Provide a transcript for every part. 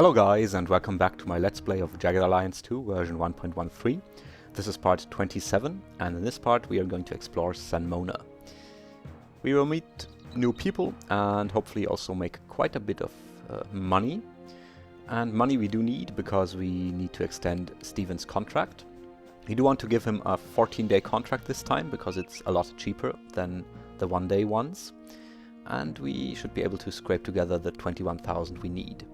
Hello guys, and welcome back to my Let's Play of Jagged Alliance 2 version 1.13. This is part 27, and in this part we are going to explore San Mona. We will meet new people and hopefully also make quite a bit of money. And money we do need because we need to extend Steven's contract. We do want to give him a 14-day contract this time because it's a lot cheaper than the one-day ones. And we should be able to scrape together the 21,000 we need.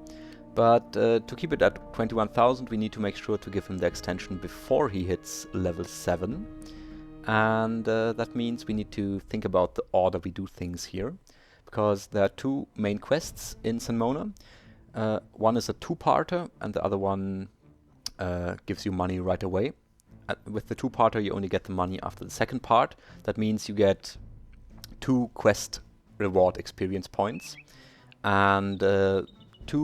But to keep it at 21,000 we need to make sure to give him the extension before he hits level 7. And that means we need to think about the order we do things here. Because there are two main quests in San Mona. One is a two-parter and the other one gives you money right away. With the two-parter you only get the money after the second part. That means you get 2 quest reward experience points. And 2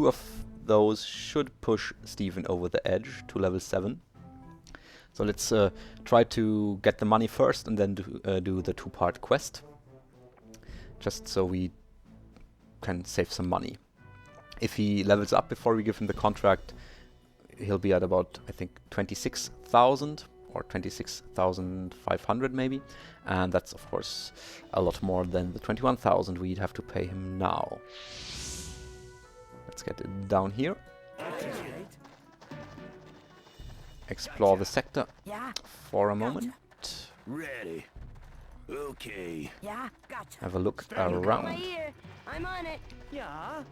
of those should push Steven over the edge to level 7. So let's try to get the money first and then do the 2-part quest. Just so we can save some money. If he levels up before we give him the contract, he'll be at about, I think, 26,000 or 26,500 maybe. And that's of course a lot more than the 21,000 we'd have to pay him now. Let's get it down here. Explore the sector for a moment. Ready. Okay. Yeah, gotcha. Have a look around. I'm on it. Yeah.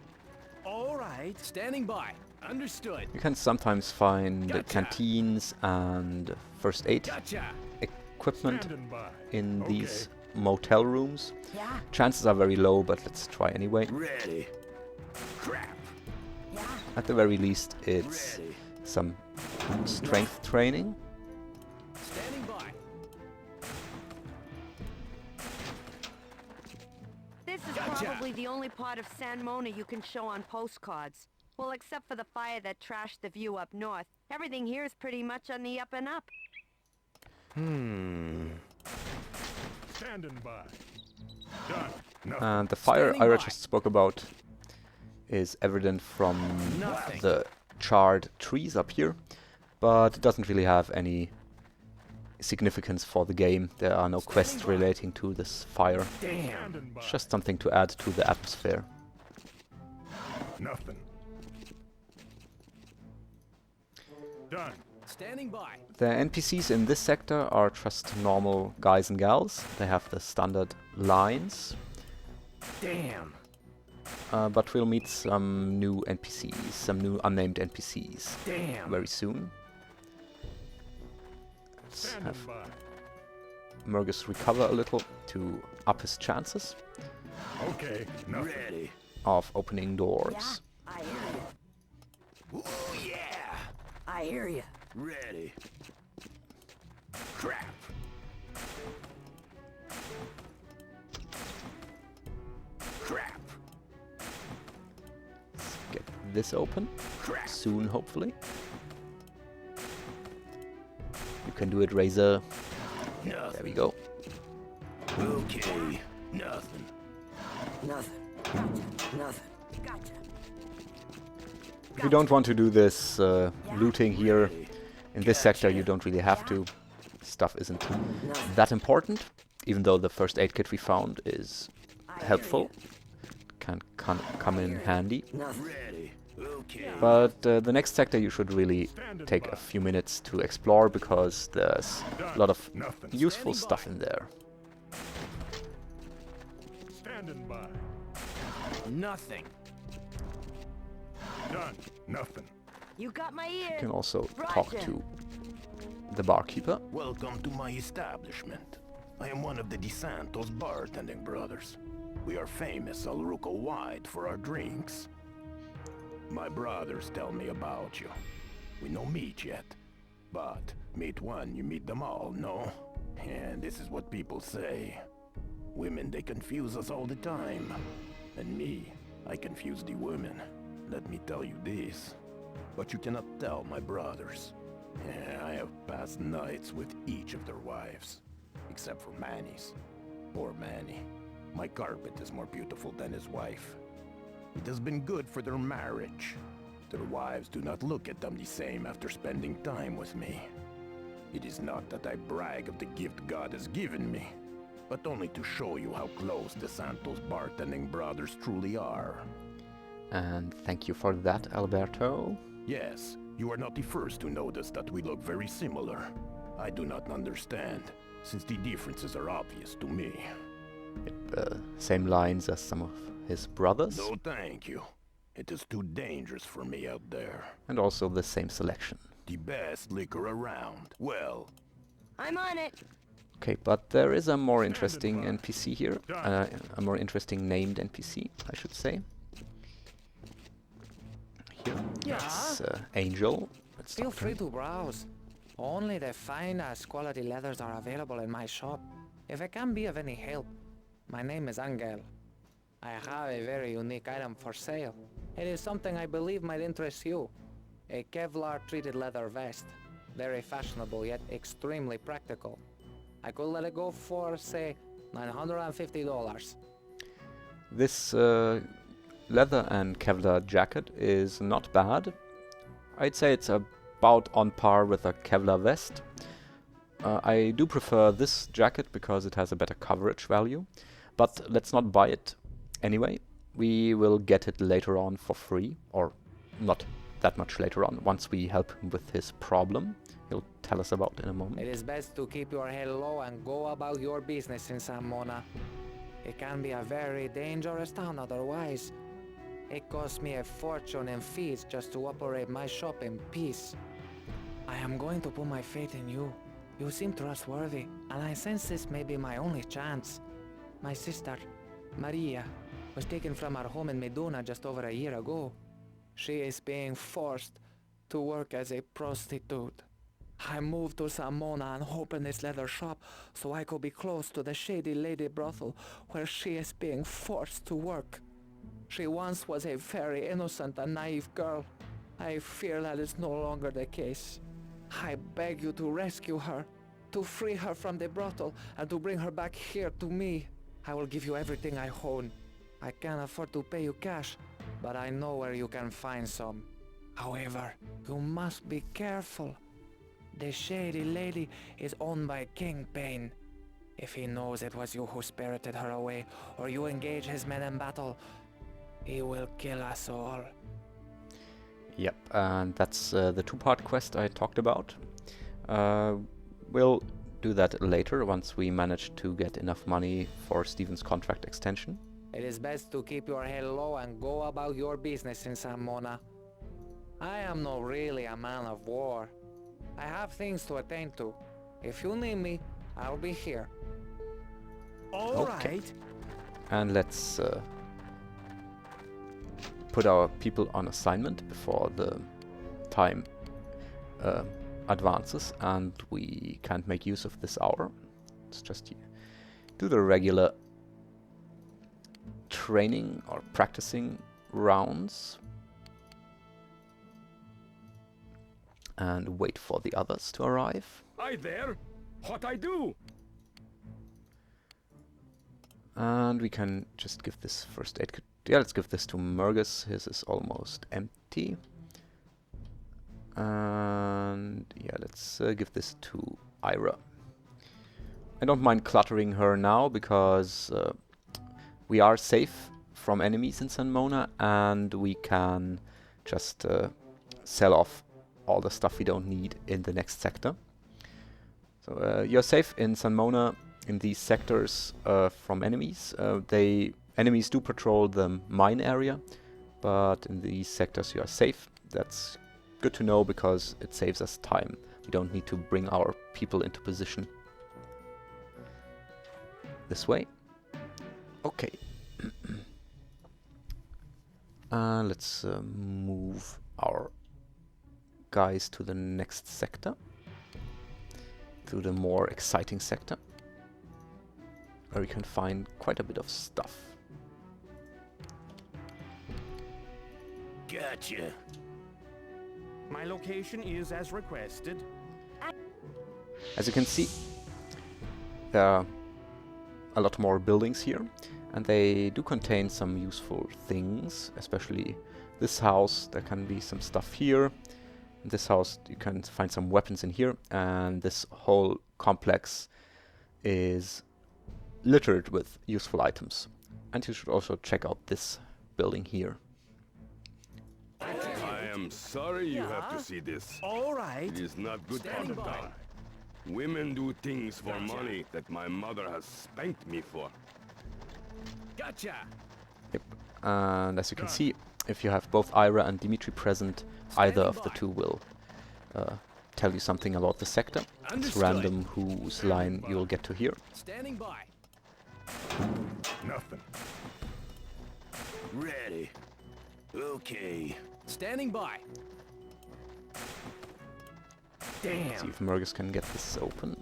All right. Standing by. Understood. You can sometimes find canteens and first aid equipment in these motel rooms. Yeah. Chances are very low, but let's try anyway. Ready. Crap. Yeah. At the very least, it's some strength training. Standing by. This is probably the only part of San Mona you can show on postcards. Well, except for the fire that trashed the view up north. Everything here is pretty much on the up and up. Standing by. Done. And the fire I just spoke about is evident from the charred trees up here, but it doesn't really have any significance for the game. There are no quests relating to this fire. Damn. It's just something to add to the atmosphere. Nothing. Done. Standing by. The NPCs in this sector are just normal guys and gals. They have the standard lines. Damn. But we'll meet some new NPCs, some new unnamed NPCs Damn. very soon. Let's Standing have by. Mergus recover a little to up his chances Okay. Nothing. Ready. of opening Yeah, doors. I hear you. Ooh, yeah. I hear you. Ready. Crap. Crap. Get this open Crap. soon, hopefully. You can do it, Razor. Nothing. There we go. Okay. Nothing. Nothing. Gotcha. Nothing. Gotcha. If you don't want to do this looting here in this sector, you don't really have to. Stuff isn't that important, even though the first aid kit we found is helpful. Can come in handy. Nothing. Ready. Okay. But the next sector you should really take a few minutes to explore because there's a lot of Nothing. useful stuff in there. Standing by. Nothing. Done. Nothing. You got my You ear. can also talk to the barkeeper. Welcome to my establishment. I am one of the DeSantos bartending brothers. We are famous Arulco wide for our drinks. My brothers tell me about you. We no meet yet, but meet one, you meet them all, no? And this is what people say. Women, they confuse us all the time. And me, I confuse the women. Let me tell you this. But you cannot tell my brothers. I have passed nights with each of their wives. Except for Manny's. Poor Manny. My carpet is more beautiful than his wife. It has been good for their marriage. Their wives do not look at them the same after spending time with me. It is not that I brag of the gift God has given me, but only to show you how close the Santos bartending brothers truly are. And thank you for that, Alberto. Yes, you are not the first to notice that we look very similar. I do not understand, since the differences are obvious to me. Same lines as some of his brothers. No, thank you. It is too dangerous for me out there. And also the same selection. The best liquor around. Well, I'm on it. Okay, but there is a more interesting NPC here. A more interesting named NPC, I should say. Here, it's Angel. Let's Feel talk to free him. to browse. Only the finest quality leathers are available in my shop. If I can be of any help, my name is Angel. I have a very unique item for sale. It is something I believe might interest you. A Kevlar-treated leather vest. Very fashionable, yet extremely practical. I could let it go for, say, $950. This leather and Kevlar jacket is not bad. I'd say it's about on par with a Kevlar vest. I do prefer this jacket because it has a better coverage value, but let's not buy it anyway. We will get it later on for free, or not that much later on, once we help him with his problem. He'll tell us about in a moment. It is best to keep your head low and go about your business in San Mona. It can be a very dangerous town otherwise. It cost me a fortune in fees just to operate my shop in peace. I am going to put my faith in you. You seem trustworthy, and I sense this may be my only chance. My sister, Maria, was taken from our home in Meduna just over a year ago. She is being forced to work as a prostitute. I moved to San Mona and opened this leather shop so I could be close to the shady lady brothel where she is being forced to work. She once was a very innocent and naive girl. I fear that is no longer the case. I beg you to rescue her, to free her from the brothel, and to bring her back here to me. I will give you everything I own. I can't afford to pay you cash, but I know where you can find some. However, you must be careful. The shady lady is owned by Kingpin. If he knows it was you who spirited her away, or you engage his men in battle, he will kill us all. Yep, and that's the two-part quest I talked about. We'll do that later once we manage to get enough money for Steven's contract extension. It is best to keep your head low and go about your business in San Mona. I am not really a man of war. I have things to attend to. If you need me, I'll be here. all Okay. right. And let's put our people on assignment before the time advances and we can't make use of this hour. Let's just do the regular training or practicing rounds and wait for the others to arrive. Hi there. What I do? And we can just give this first aid kit. Yeah, let's give this to Mergus. His is almost empty. And yeah, let's give this to Ira. I don't mind cluttering her now because we are safe from enemies in San Mona and we can just sell off all the stuff we don't need in the next sector. So you're safe in San Mona in these sectors from enemies. Enemies do patrol the mine area, but in these sectors you are safe. That's good to know because it saves us time. We don't need to bring our people into position. This way. Okay. Let's move our guys to the next sector. To the more exciting sector. Where we can find quite a bit of stuff. Gotcha. My location is as requested. As you can see, there are a lot more buildings here, and they do contain some useful things, especially this house. There can be some stuff here. In this house you can find some weapons in here, and this whole complex is littered with useful items. And you should also check out this building here. I am sorry you have to see this. All right. It is not good for Standing the by. town. Women do things for money that my mother has spanked me for. Gotcha. Yep. And as you can see, if you have both Ira and Dimitri present, either of the two will tell you something about the sector. It's Understood. random whose line you'll get to hear. Standing by. Nothing. Ready. Okay. Standing by. See Damn. if Mergus can get this open.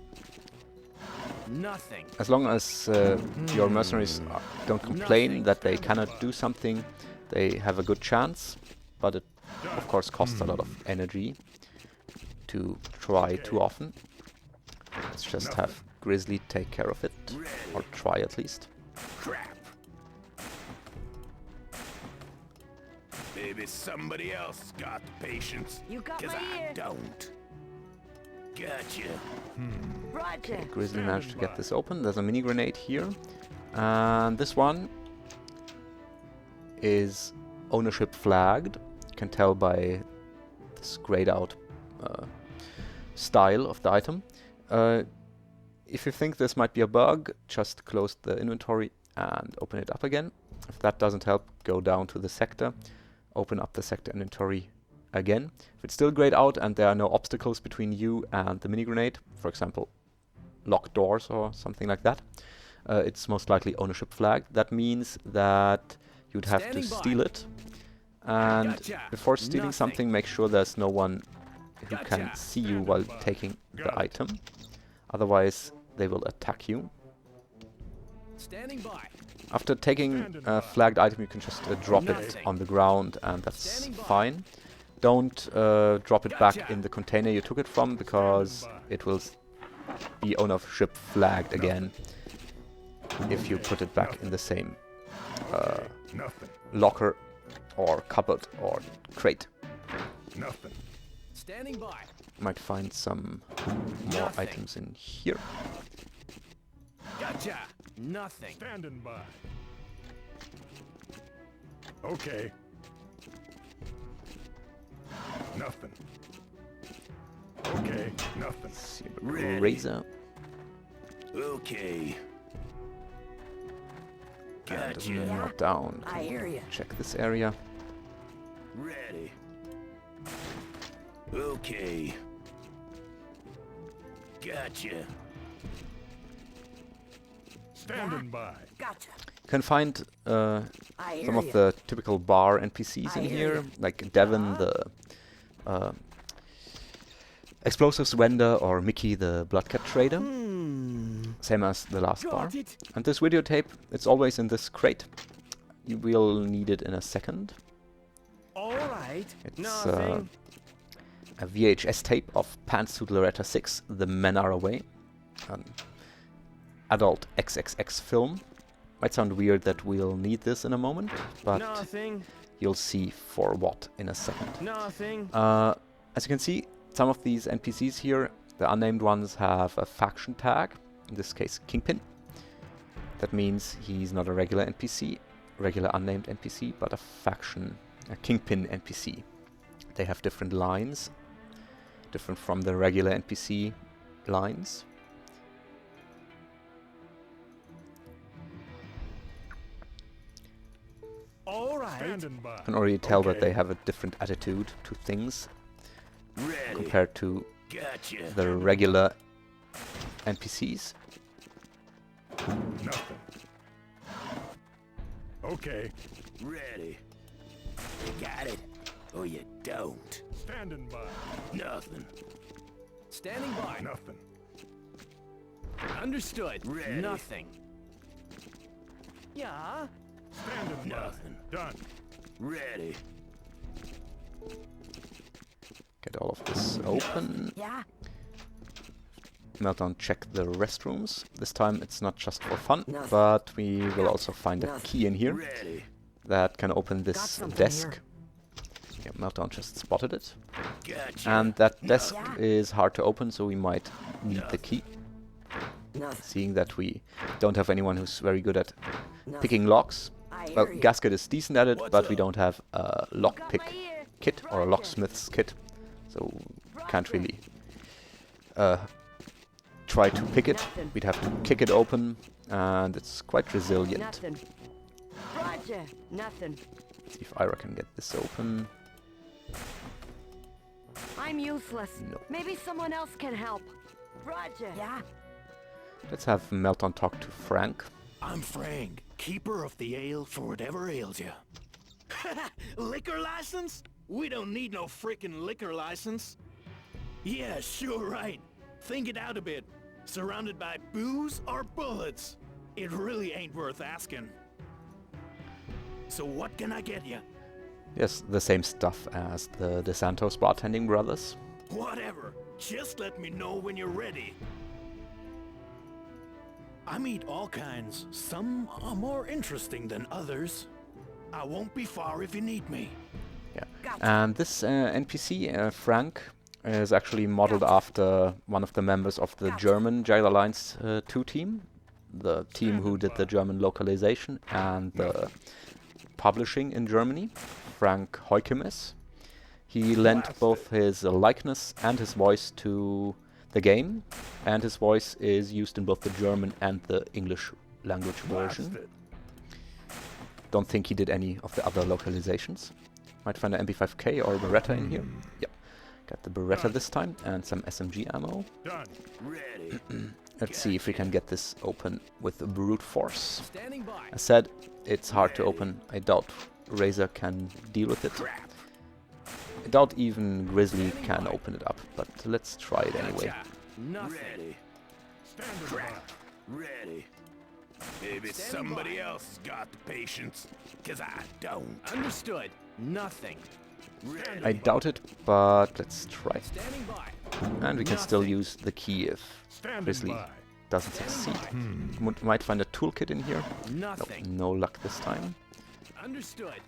Nothing. As long as your mercenaries don't complain that they cannot do something, they have a good chance. But it, of course, costs a lot of energy to try too often. Let's just have Grizzly take care of it, or try at least. Crap. Maybe somebody else got patience. You got 'Cause my I ear. don't. Gotcha. Roger. Okay, Grizzly managed to get this open. There's a mini grenade here, and this one is ownership flagged. You can tell by this grayed out style of the item. If you think this might be a bug, just close the inventory and open it up again. If that doesn't help, go down to the sector, open up the sector inventory again. If it's still grayed out and there are no obstacles between you and the mini grenade, for example locked doors or something like that, it's most likely ownership flagged. That means that you'd have to Standing by. steal it, and Gotcha. before stealing Nothing. something, make sure there's no one who can Gotcha. see you while taking the item. Otherwise they will attack you. Standing by. After taking a flagged item, you can just drop it Nothing. on the ground, and that's Standing by. fine. Don't drop it back Gotcha. in the container you took it from, because it will be ownership flagged again if you put it back in the same Nothing. locker or cupboard or crate. Nothing. Standing by. Might find some more Nothing. items in here. Gotcha. Nothing. Standing by. Okay. Nothing. Okay. Nothing. See a Ready. razor, Okay. and Gotcha. not down. I hear ya. Check this area. Ready. Okay. Gotcha. Standing by. Gotcha. You can find I hear some of ya. the typical bar NPCs I in hear here, ya. like Devon, the explosives vendor, or Mickey, the bloodcat trader. Same as the last bar. Got it. And this videotape, it's always in this crate. You will need it in a second. All right. It's Nothing. a VHS tape of Pantsuit Loretta 6, The Men Are Away, an adult XXX film. Might sound weird that we'll need this in a moment, but Nothing. you'll see for what in a second. Nothing. As you can see, some of these NPCs here, the unnamed ones, have a faction tag, in this case Kingpin. That means he's not a regular NPC, regular unnamed NPC, but a Kingpin NPC. They have different lines, different from the regular NPC lines. All right. You can already tell that they have a different attitude to things Ready. compared to Gotcha. the regular NPCs. Nothing. Okay. Ready. You got it. Or you don't. Standing by. Nothing. Standing by. Nothing. Understood. Ready. Nothing. Yeah. Standing Nothing. by. Done. Ready. Get all of this open. Yeah. Meltdown check the restrooms. This time it's not just for fun, but we will also find a key in here Ready. that can open this desk. Yeah, Meltdown just spotted it. Gotcha. And that desk is hard to open, so we might need the key. Seeing that we don't have anyone who's very good at picking locks. Well, Gasket is decent at it, but we don't have a lockpick kit or a locksmith's kit, so can't really try to pick it. We'd have to kick it open, and it's quite resilient. Nothing. Roger. Nothing. Let's see if Ira can get this open. I'm useless. No. Maybe someone else can help. Roger. Yeah. Let's have Meltdown talk to Frank. I'm Frank, keeper of the ale for whatever ails you. Liquor license? We don't need no frickin' liquor license. Yeah, sure right. Think it out a bit. Surrounded by booze or bullets? It really ain't worth asking. So what can I get you? Yes, the same stuff as the DeSantos bartending brothers. Whatever. Just let me know when you're ready. I meet all kinds. Some are more interesting than others. I won't be far if you need me. Yeah, and this NPC, Frank, is actually modeled after one of the members of the German Jagged Alliance 2 team. The team who did the German localization and the publishing in Germany, Frank Heukemes. He lent both his likeness and his voice to the game, and his voice is used in both the German and the English language version. Don't think he did any of the other localizations. Might find an MP5K or a Beretta in here. Yep, got the Beretta this time, and some SMG ammo. Done. Ready. Let's see if we can get this open with brute force. Standing by. As said, it's hard to open. I doubt Razor can deal with it. I doubt even Grizzly can open it up, but let's try it anyway. Nothing. Ready. Ready. Maybe somebody else has got the patience, 'cause I don't. Understood. Nothing. I doubt it, but let's try. Standing by. And we can still use the key if Grizzly doesn't succeed. Might find a toolkit in here. Nope, Nothing. no luck this time. Understood.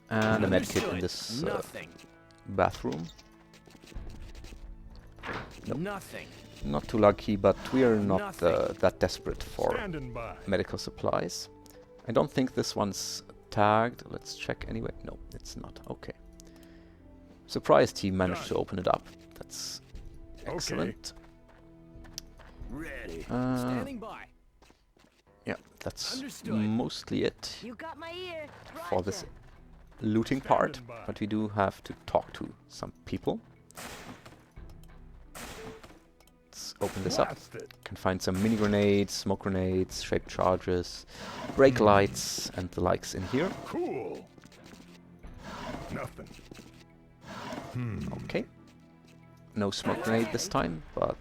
And a medkit in this Nothing. bathroom. Nope. Nothing. Not too lucky, but we are not Nothing. that desperate for medical supplies. I don't think this one's tagged. Let's check anyway. No, it's not. Okay. Surprised he managed to open it up. That's excellent. Ready. Standing by. Yeah, that's Understood. mostly it You got my ear. for this looting part. But we do have to talk to some people. Let's open this up. Can find some mini grenades, smoke grenades, shaped charges, brake lights, and the likes in here. Cool. Nothing. Okay. No smoke grenade this time, but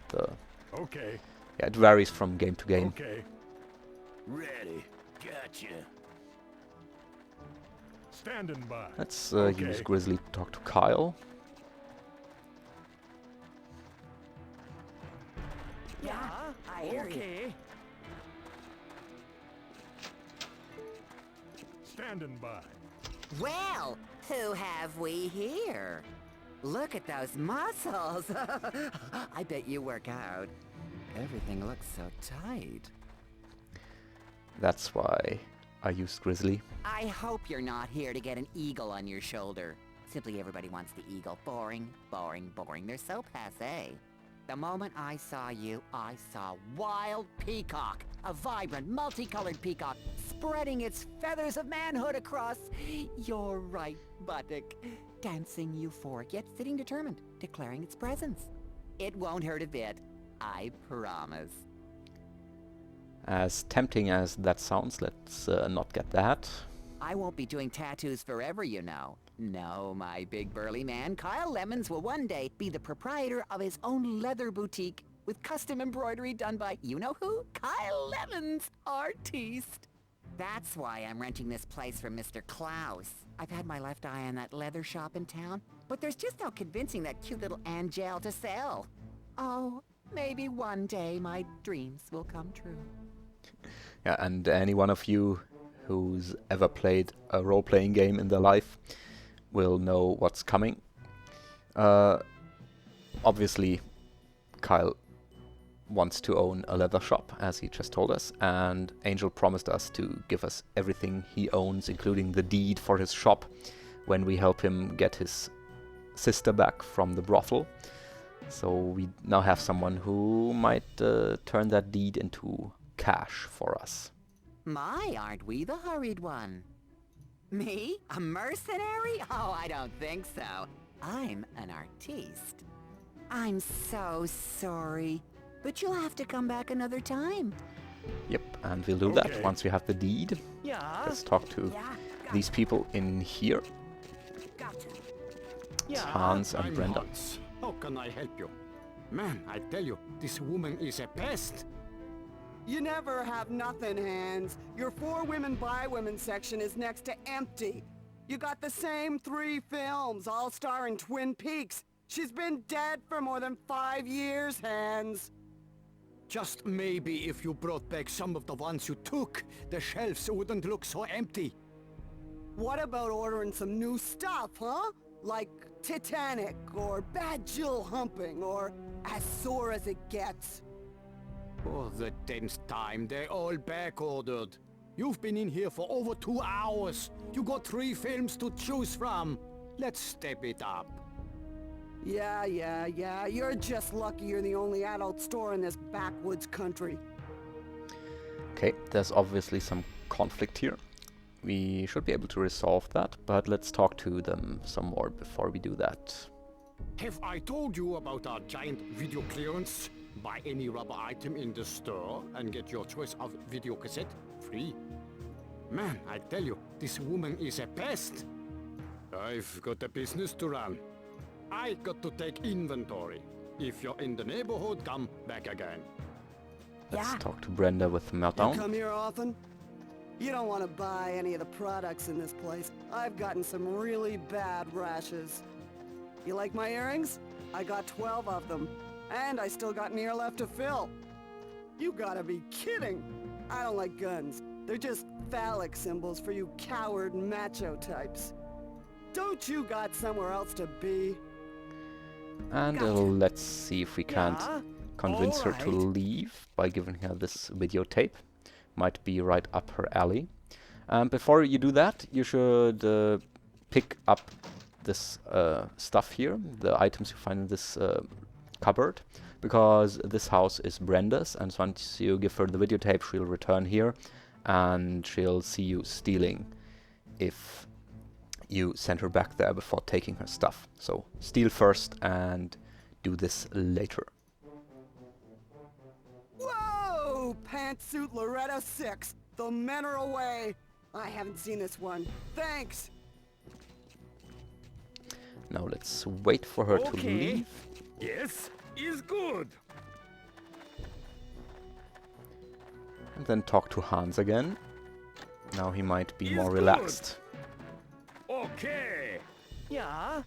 Okay. yeah, it varies from game to game. Okay. Ready. Gotcha. Standing by. Let's Okay. use Grizzly to talk to Kyle. Yeah. I hear you. Okay. Standing by. Well, who have we here? Look at those muscles. I bet you work out. Everything looks so tight. That's why I used Grizzly. I hope you're not here to get an eagle on your shoulder. Simply everybody wants the eagle. Boring, boring, boring. They're so passé. The moment I saw you, I saw wild peacock. A vibrant, multicolored peacock spreading its feathers of manhood across your right buttock. Dancing euphoric, yet sitting determined, declaring its presence. It won't hurt a bit. I promise. As tempting as that sounds, let's not get that. I won't be doing tattoos forever, you know. No, my big burly man, Kyle Lemons, will one day be the proprietor of his own leather boutique with custom embroidery done by, you know who? Kyle Lemons, artiste. That's why I'm renting this place from Mr. Klaus. I've had my left eye on that leather shop in town, but there's just no convincing that cute little Angel to sell. Oh, maybe one day my dreams will come true. Yeah, and any one of you who's ever played a role-playing game in their life will know what's coming. Obviously, Kyle wants to own a leather shop, as he just told us, and Angel promised us to give us everything he owns, including the deed for his shop, when we help him get his sister back from the brothel. So we now have someone who might turn that deed into cash for us. My, aren't we the hurried one? Me? A mercenary? Oh, I don't think so. I'm an artiste. I'm so sorry, but you'll have to come back another time. Yep, and we'll do that once we have the deed. Yeah. Let's talk to these people in here. Gotcha. It's Hans and Brenda. Hans. How can I help you? Man, I tell you, this woman is a pest. You never have nothing, Hans. Your for women by women section is next to empty. You got the same 3 films, all starring Twin Peaks. She's been dead for more than 5 years, Hans. Just maybe if you brought back some of the ones you took, the shelves wouldn't look so empty. What about ordering some new stuff, huh? Like Titanic, or Bad Jill Humping, or As Sore As It Gets. Oh, the 10th time, they all back-ordered. You've been in here for over 2 hours. You got 3 films to choose from. Let's step it up. Yeah. You're just lucky you're the only adult store in this backwoods country. Okay, there's obviously some conflict here. We should be able to resolve that, but let's talk to them some more before we do that. Have I told you about our giant video clearance? Buy any rubber item in the store and get your choice of video cassette free. Man, I tell you, this woman is a pest. I've got a business to run. I got to take inventory. If you're in the neighborhood, come back again. Let's talk to Brenda with You Meltdown. come here often? You don't want to buy any of the products in this place. I've gotten some really bad rashes. You like my earrings? I got 12 of them. And I still got an ear left to fill. You gotta be kidding! I don't like guns. They're just phallic symbols for you coward macho types. Don't you got somewhere else to be? And let's see if we can't convince her to leave by giving her this videotape. Might be right up her alley. Before you do that, you should pick up this stuff here, the items you find in this cupboard, because this house is Brenda's, and once you give her the videotape, she'll return here and she'll see you stealing if you send her back there before taking her stuff. So steal first and do this later. Whoa! Pantsuit Loretta 6. The men are away. I haven't seen this one. Thanks. Now let's wait for her to leave. Yes, is good. And then talk to Hans again. Now he might be Is more good. relaxed. Okay. Yeah.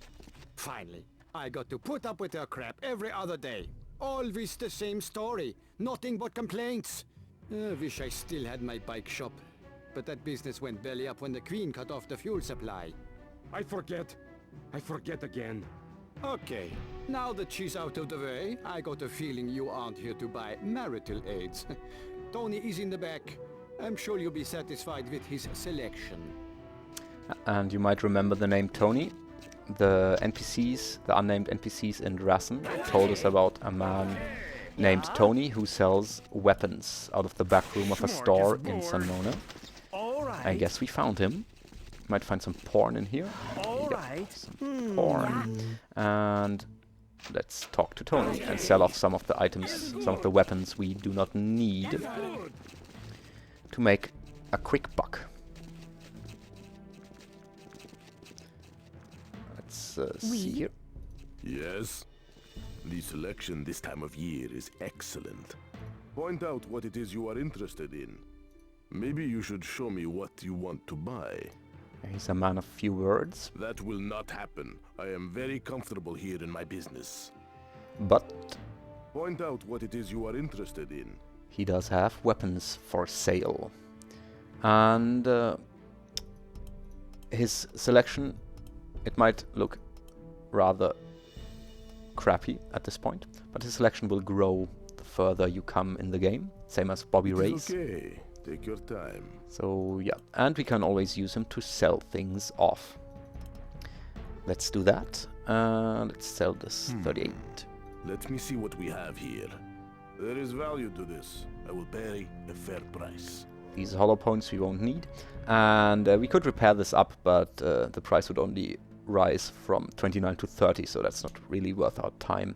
Finally, I got to put up with her crap every other day. Always the same story. Nothing but complaints. I wish I still had my bike shop. But that business went belly up when the Queen cut off the fuel supply. I forget again. Okay, now that she's out of the way, I got a feeling you aren't here to buy marital aids. Tony is in the back. I'm sure you'll be satisfied with his selection. And you might remember the name Tony. The NPCs, the unnamed NPCs in Rassen, told us about a man named Tony who sells weapons out of the back room of a store in San Mona. I guess we found him. Might find some porn in here. Some porn. And let's talk to Tony and sell off some of the items, some of the weapons we do not need to make a quick buck. Let's see here. Yes? The selection this time of year is excellent. Point out what it is you are interested in. Maybe you should show me what you want to buy. He's a man of few words. That will not happen. I am very comfortable here in my business. But Point out what it is you are interested in. He does have weapons for sale. And his selection, it might look rather crappy at this point, but his selection will grow the further you come in the game, same as Bobby Ray's. Okay, take your time. So yeah, and we can always use him to sell things off. Let's do that. Let's sell this 38. Let me see what we have here. There is value to this. I will pay a fair price. These hollow points we won't need. And we could repair this up, but the price would only rise from 29 to 30, so that's not really worth our time.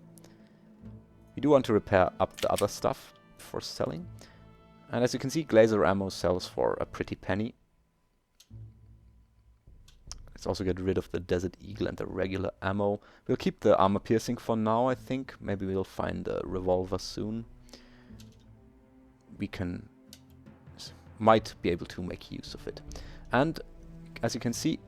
We do want to repair up the other stuff for selling. And as you can see, Glazer ammo sells for a pretty penny. Let's also get rid of the Desert Eagle and the regular ammo. We'll keep the armor piercing for now, I think. Maybe we'll find a revolver soon. We might be able to make use of it. And as you can see,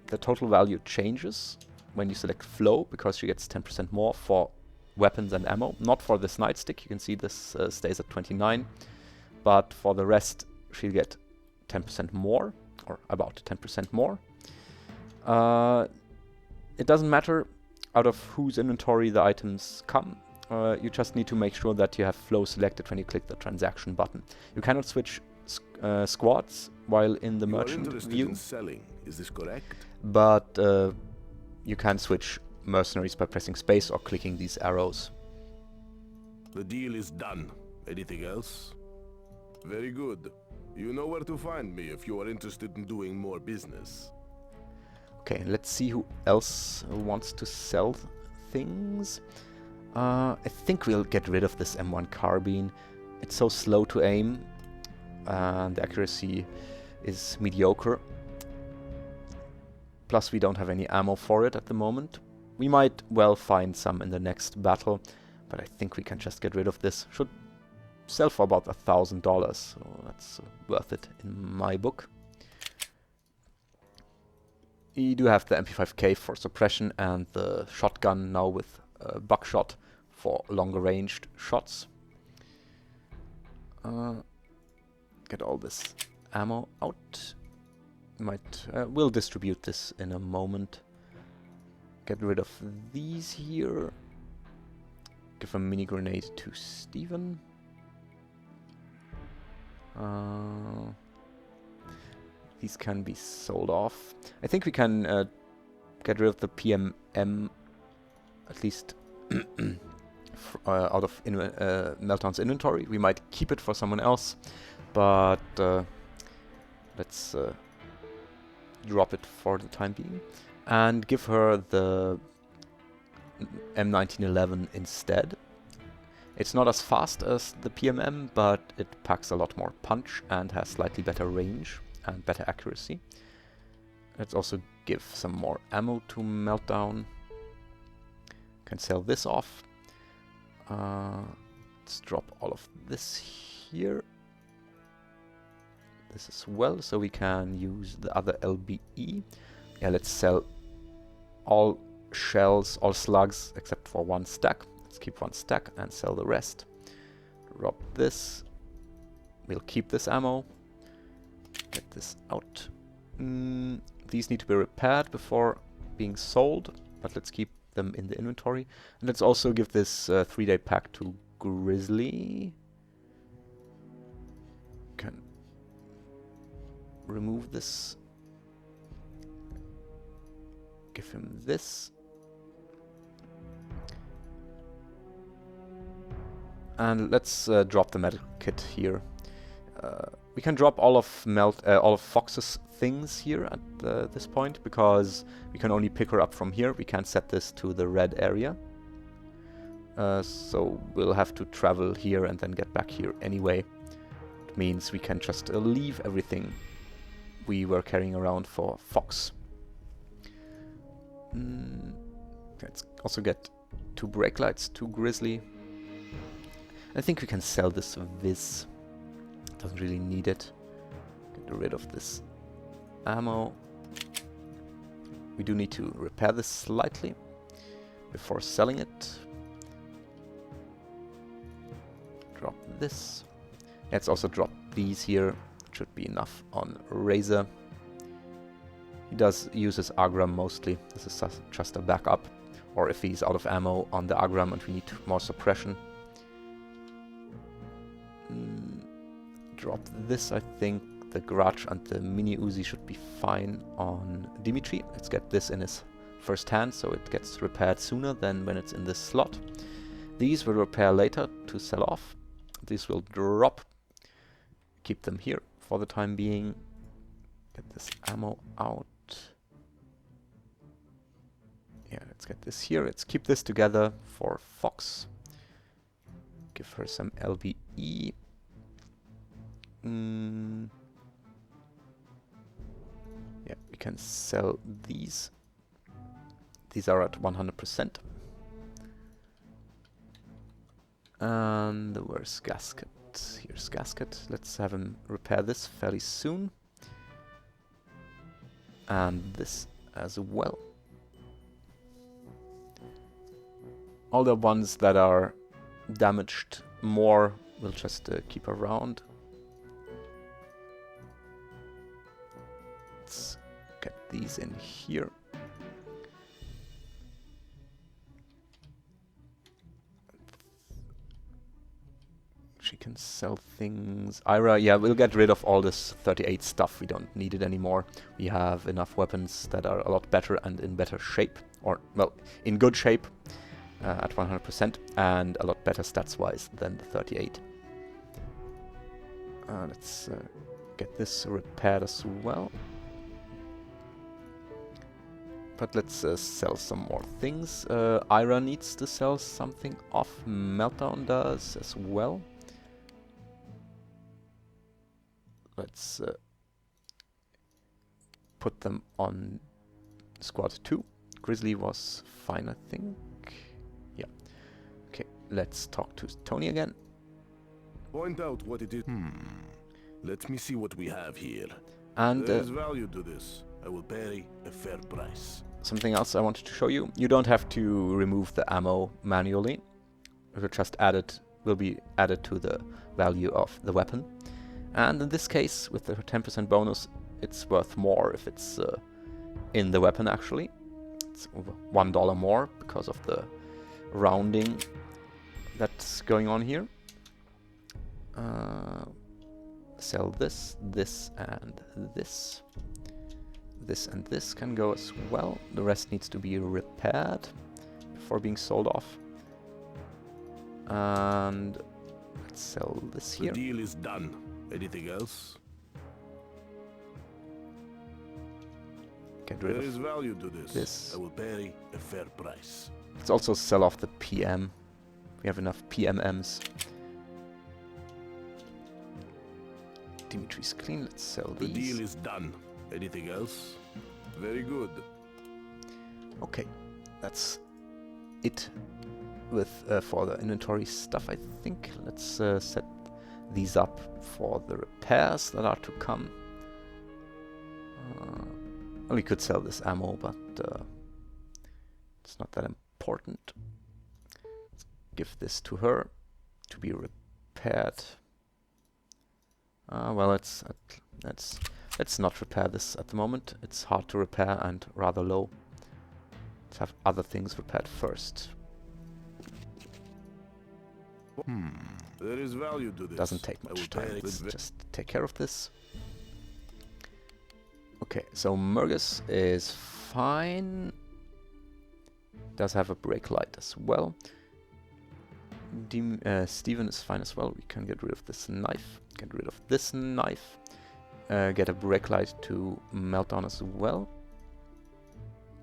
the total value changes when you select Flow, because she gets 10% more for weapons and ammo. Not for this nightstick, you can see this stays at 29. But for the rest, she'll get 10% more, or about 10% more. It doesn't matter out of whose inventory the items come. You just need to make sure that you have Flow selected when you click the transaction button. You cannot switch squads while in the merchant view. In selling, is this correct? But you can switch mercenaries by pressing space or clicking these arrows. The deal is done. Anything else? Very good. You know where to find me if you are interested in doing more business. Okay, let's see who else wants to sell things. I think we'll get rid of this M1 carbine. It's so slow to aim, and the accuracy is mediocre. Plus we don't have any ammo for it at the moment. We might well find some in the next battle, but I think we can just get rid of this. Should sell for about $1,000, so that's worth it in my book. You do have the MP5K for suppression and the shotgun now with buckshot for longer ranged shots. Get all this ammo out. We'll distribute this in a moment. Get rid of these here. Give a mini grenade to Steven. These can be sold off. I think we can get rid of the PMM, at least out of Meltdown's inventory. We might keep it for someone else, but let's drop it for the time being and give her the M1911 instead. It's not as fast as the PMM, but it packs a lot more punch and has slightly better range and better accuracy. Let's also give some more ammo to Meltdown. Can sell this off. Let's drop all of this here. This as well, so we can use the other LBE. Yeah, let's sell all shells, all slugs, except for one stack. Let's keep one stack and sell the rest. Drop this. We'll keep this ammo. Get this out. These need to be repaired before being sold, but let's keep them in the inventory. And let's also give this 3-day pack to Grizzly. Can remove this. Give him this. And let's drop the medical kit here. We can drop all of Fox's things here at this point, because we can only pick her up from here. We can't set this to the red area. So we'll have to travel here and then get back here anyway. It means we can just leave everything we were carrying around for Fox. Let's also get 2 brake lights to Grizzly. I think we can sell this Viz. Doesn't really need it. Get rid of this ammo. We do need to repair this slightly before selling it. this. Let's also drop these here. Should be enough on Razor. He does use his Agram mostly. This is just a backup. Or if he's out of ammo on the Agram and we need more suppression. Drop this, I think. The Garage and the Mini Uzi should be fine on Dimitri. Let's get this in his first hand so it gets repaired sooner than when it's in this slot. These will repair later to sell off. These will drop. Keep them here for the time being. Get this ammo out. Yeah, let's get this here. Let's keep this together for Fox. Give her some LBE. Yeah, we can sell these. These are at 100%. And where's Gasket? Here's Gasket. Let's have him repair this fairly soon. And this as well. All the ones that are damaged more we'll just keep around. Let's get these in here. She can sell things. Ira, yeah, we'll get rid of all this 38 stuff. We don't need it anymore. We have enough weapons that are a lot better and in better shape. Or, well, in good shape at 100%. And a lot better stats-wise than the 38. Let's get this repaired as well. But let's sell some more things. Ira needs to sell something off. Meltdown does as well. Let's put them on squad 2. Grizzly was fine, I think. Yeah. Okay, let's talk to Tony again. Point out what it is. Let me see what we have here. And there is value to this. I will pay a fair price. Something else I wanted to show you. You don't have to remove the ammo manually. It will just will be added to the value of the weapon. And in this case, with the 10% bonus, it's worth more if it's in the weapon actually. It's $1 more because of the rounding that's going on here. Sell this, this, and this. This and this can go as well. The rest needs to be repaired before being sold off. And let's sell this here. The deal is done. Anything else? Get rid there of is value to this. I will pay a fair price. Let's also sell off the PM. We have enough PMMs. Dimitri's clean. Let's sell these. The deal is done. Anything else? Very good. Okay, that's it with for the inventory stuff. I think let's set these up for the repairs that are to come. Well, we could sell this ammo, but it's not that important. Let's give this to her to be repaired. Well, let's not repair this at the moment. It's hard to repair and rather low. Let's have other things repaired first. There is value to this. Doesn't take much time. Let's just take care of this. Okay, so Mergus is fine. Does have a brake light as well. Steven is fine as well. We can get rid of this knife. Get rid of this knife. Get a brake light to Meltdown as well.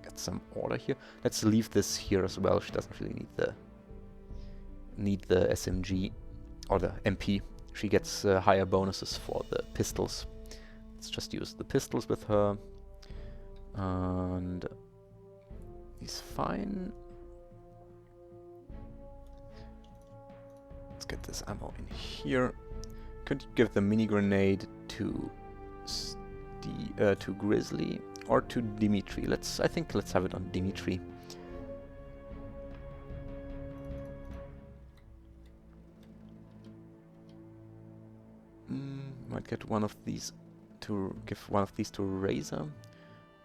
Get some order here. Let's leave this here as well. She doesn't really need the SMG or the MP. She gets higher bonuses for the pistols. Let's just use the pistols with her. And he's fine. Let's get this ammo in here. Could give the mini grenade to Grizzly or to Dimitri. I think let's have it on Dimitri. Might get one of these to give one of these to Razor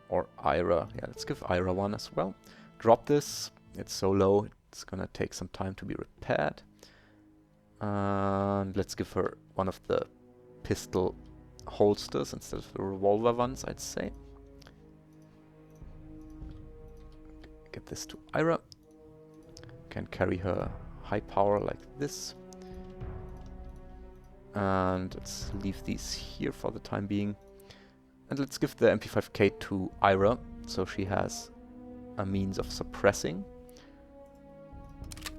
or Ira. Yeah, let's give Ira one as well. Drop this. It's so low, it's gonna take some time to be repaired. And let's give her one of the pistol holsters instead of the revolver ones, I'd say. Get this to Ira. Can carry her high power like this. And let's leave these here for the time being. And let's give the MP5K to Ira, so she has a means of suppressing.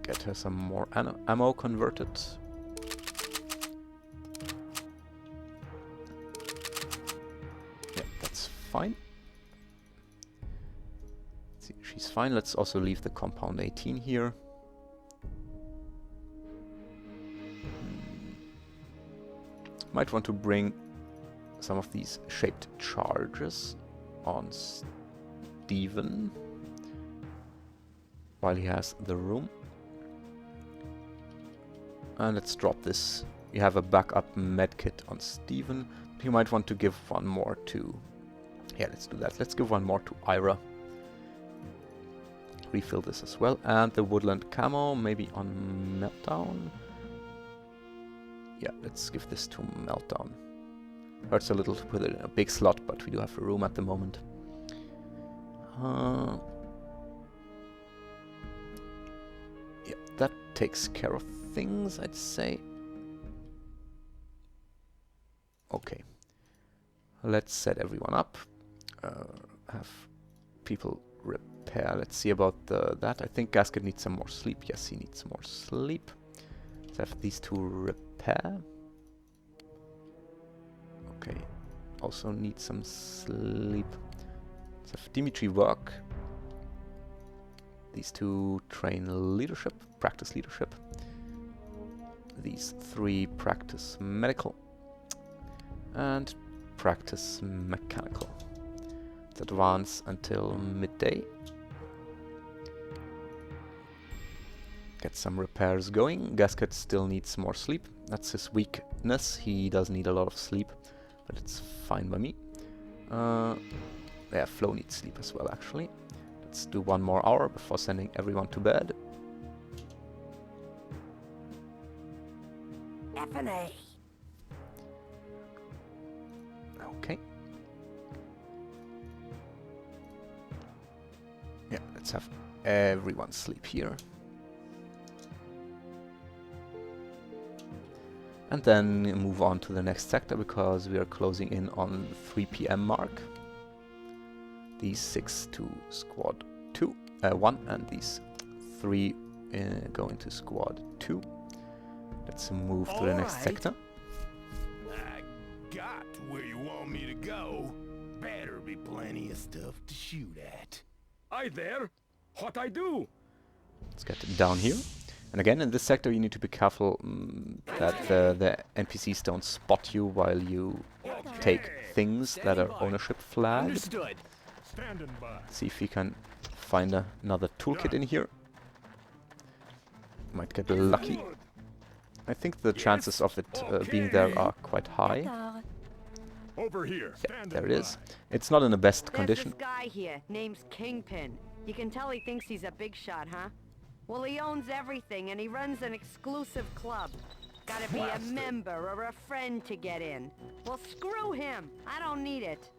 Get her some more ammo converted. Yeah, that's fine. See, she's fine. Let's also leave the compound 18 here. Might want to bring some of these shaped charges on Steven while he has the room. And let's drop this. You have a backup medkit on Steven. You might want to give one more to... Yeah, let's do that. Let's give one more to Ira. Refill this as well. And the woodland camo, maybe on Meltdown. Yeah, let's give this to Meltdown. Hurts a little to put it in a big slot, but we do have a room at the moment. Yeah, that takes care of things, I'd say. Okay. Let's set everyone up. Have people repair. Let's see about that. I think Gasket needs some more sleep. Yes, he needs more sleep. Let's have these two repair. Okay. Also need some sleep. Let's have Dimitri work. These two train leadership, practice leadership. These three practice medical. And practice mechanical. Let's advance until midday. Get some repairs going. Gasket still needs more sleep. That's his weakness. He does need a lot of sleep, but it's fine by me. Yeah, Flo needs sleep as well, actually. Let's do one more hour before sending everyone to bed. F&A. Okay. Yeah, let's have everyone sleep here. And then move on to the next sector, because we are closing in on the 3 PM mark. These 6 to squad 1 and these 3 go into squad 2. Let's move to the next sector. I got where you want me to go. Better be plenty of stuff to shoot at. I there? What I do? Let's get down here. And again, in this sector you need to be careful that the NPCs don't spot you while you take things that are ownership flagged. Understood. Standing by. See if we can find another toolkit in here. Might get lucky. I think the chances of it being there are quite high. Over here. Yeah, there it is. It's not in the best condition. There's this guy here, name's Kingpin. You can tell he thinks he's a big shot, huh? Well, he owns everything, and he runs an exclusive club. Gotta be a member or a friend to get in. Well, screw him. I don't need it.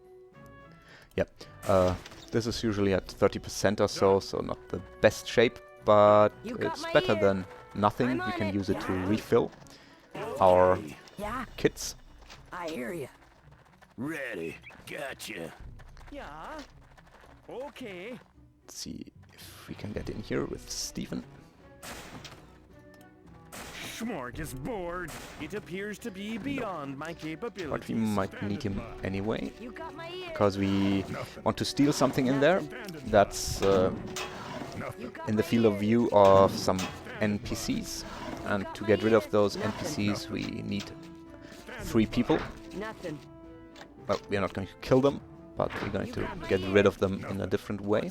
Yep. This is usually at 30% or so, so not the best shape, but it's better than nothing. We can use it to refill our kits. I hear you. Ready. Gotcha. Yeah. Okay. Let's see if we can get in here with Steven. Smorgasbord. It appears to be beyond my capabilities. But we might need him anyway, You got my ear. because we want to steal something in there that's in the field of view of some NPCs. And to get rid of those NPCs we need 3 people. Nothing. Well, we are not going to kill them, but we're going to get rid of them in a different way.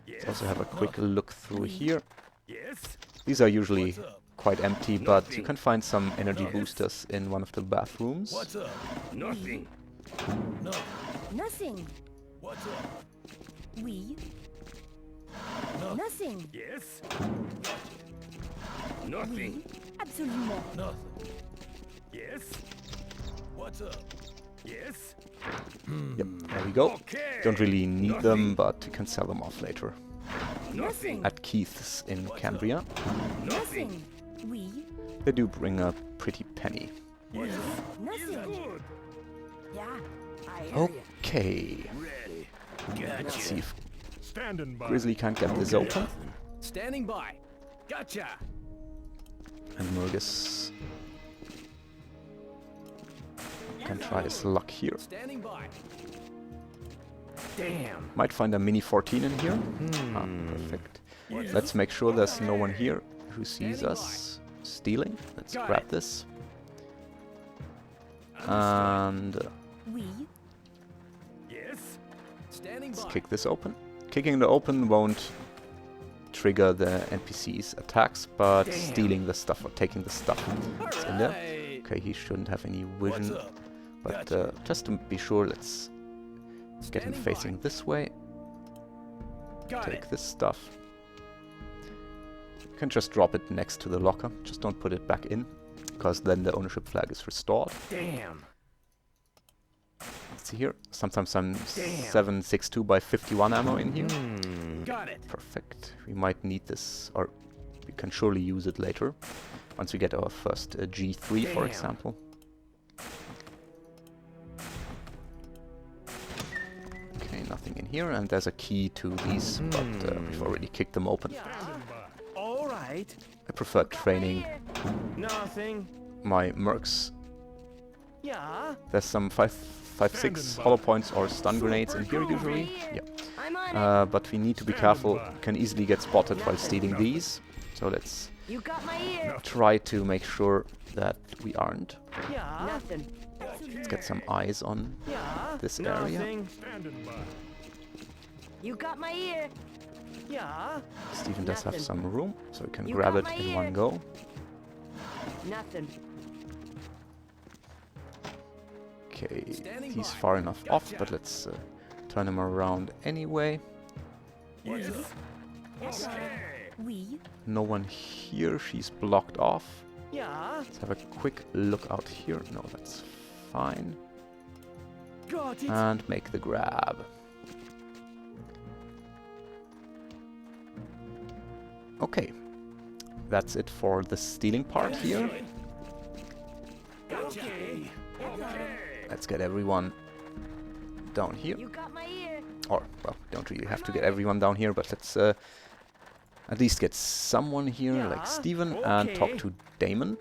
Let's also have a quick look through here. Yes. These are usually quite empty, but you can find some energy boosters in one of the bathrooms. What's up? Nothing. No. Nothing. What's up? Oui. No. Nothing. Yes? Nothing. Absolument. Nothing. Yes? What's up? Yes? Yep, there we go. Okay. Don't really need them, but you can sell them off later. Nothing. At Keith's in Cambria. Nothing. Oui. They do bring a pretty penny. Yes. Nothing. Yeah. I hear you. Okay. Ready. Let's see if Standing by. Grizzly can't get this open. Standing by. Gotcha. And Murgus can try his luck here. Standing by. Damn. Might find a mini 14 in here. Ah, perfect. Let's make sure there's no one here who sees us stealing. Let's Got grab it. this. And Oui. Yes? Standing let's by. kick this open. Kicking it open won't trigger the NPC's attacks, but Damn. stealing the stuff or taking the stuff is in there. Alright. Okay, he shouldn't have any What's vision, up? but Gotcha. just to be sure, let's get him Standing facing by. this way. Got Take it. this stuff. You can just drop it next to the locker. Just don't put it back in, because then the ownership flag is restored. Damn. Let's see here. Sometimes I'm Damn. 7.62 by 51 ammo in here. Got it. Perfect. We might need this, or we can surely use it later, once we get our first G3, for Damn. example. Okay, nothing in here, and there's a key to these, but we've already kicked them open. All right. I prefer training Nothing. my mercs. Yeah. There's some 5.56 hollow points or stun grenades in here usually. Yeah. I'm on it. But we need to be careful. We can easily get spotted while stealing these. So let's You got my ear. try to make sure that we aren't. Yeah. Nothing. Let's get some eyes on Yeah. this area. Nothing. Standing by. You got my ear. Yeah. Steven does have Nothing. some room, so we can You grab got it my in ear. one go. Nothing. Okay, Standing he's by. far enough off, Gotcha. but let's turn him around anyway. Yes? Okay. Oui. No one here, she's blocked off. Yeah. Let's have a quick look out here. No, that's fine. Got it. And make the grab. Okay, that's it for the stealing part here. Okay. Let's get everyone down here. You got my ear. Or, well, don't really have to get everyone down here, but let's at least get someone here, Yeah, like Steven, and talk okay. to Damon.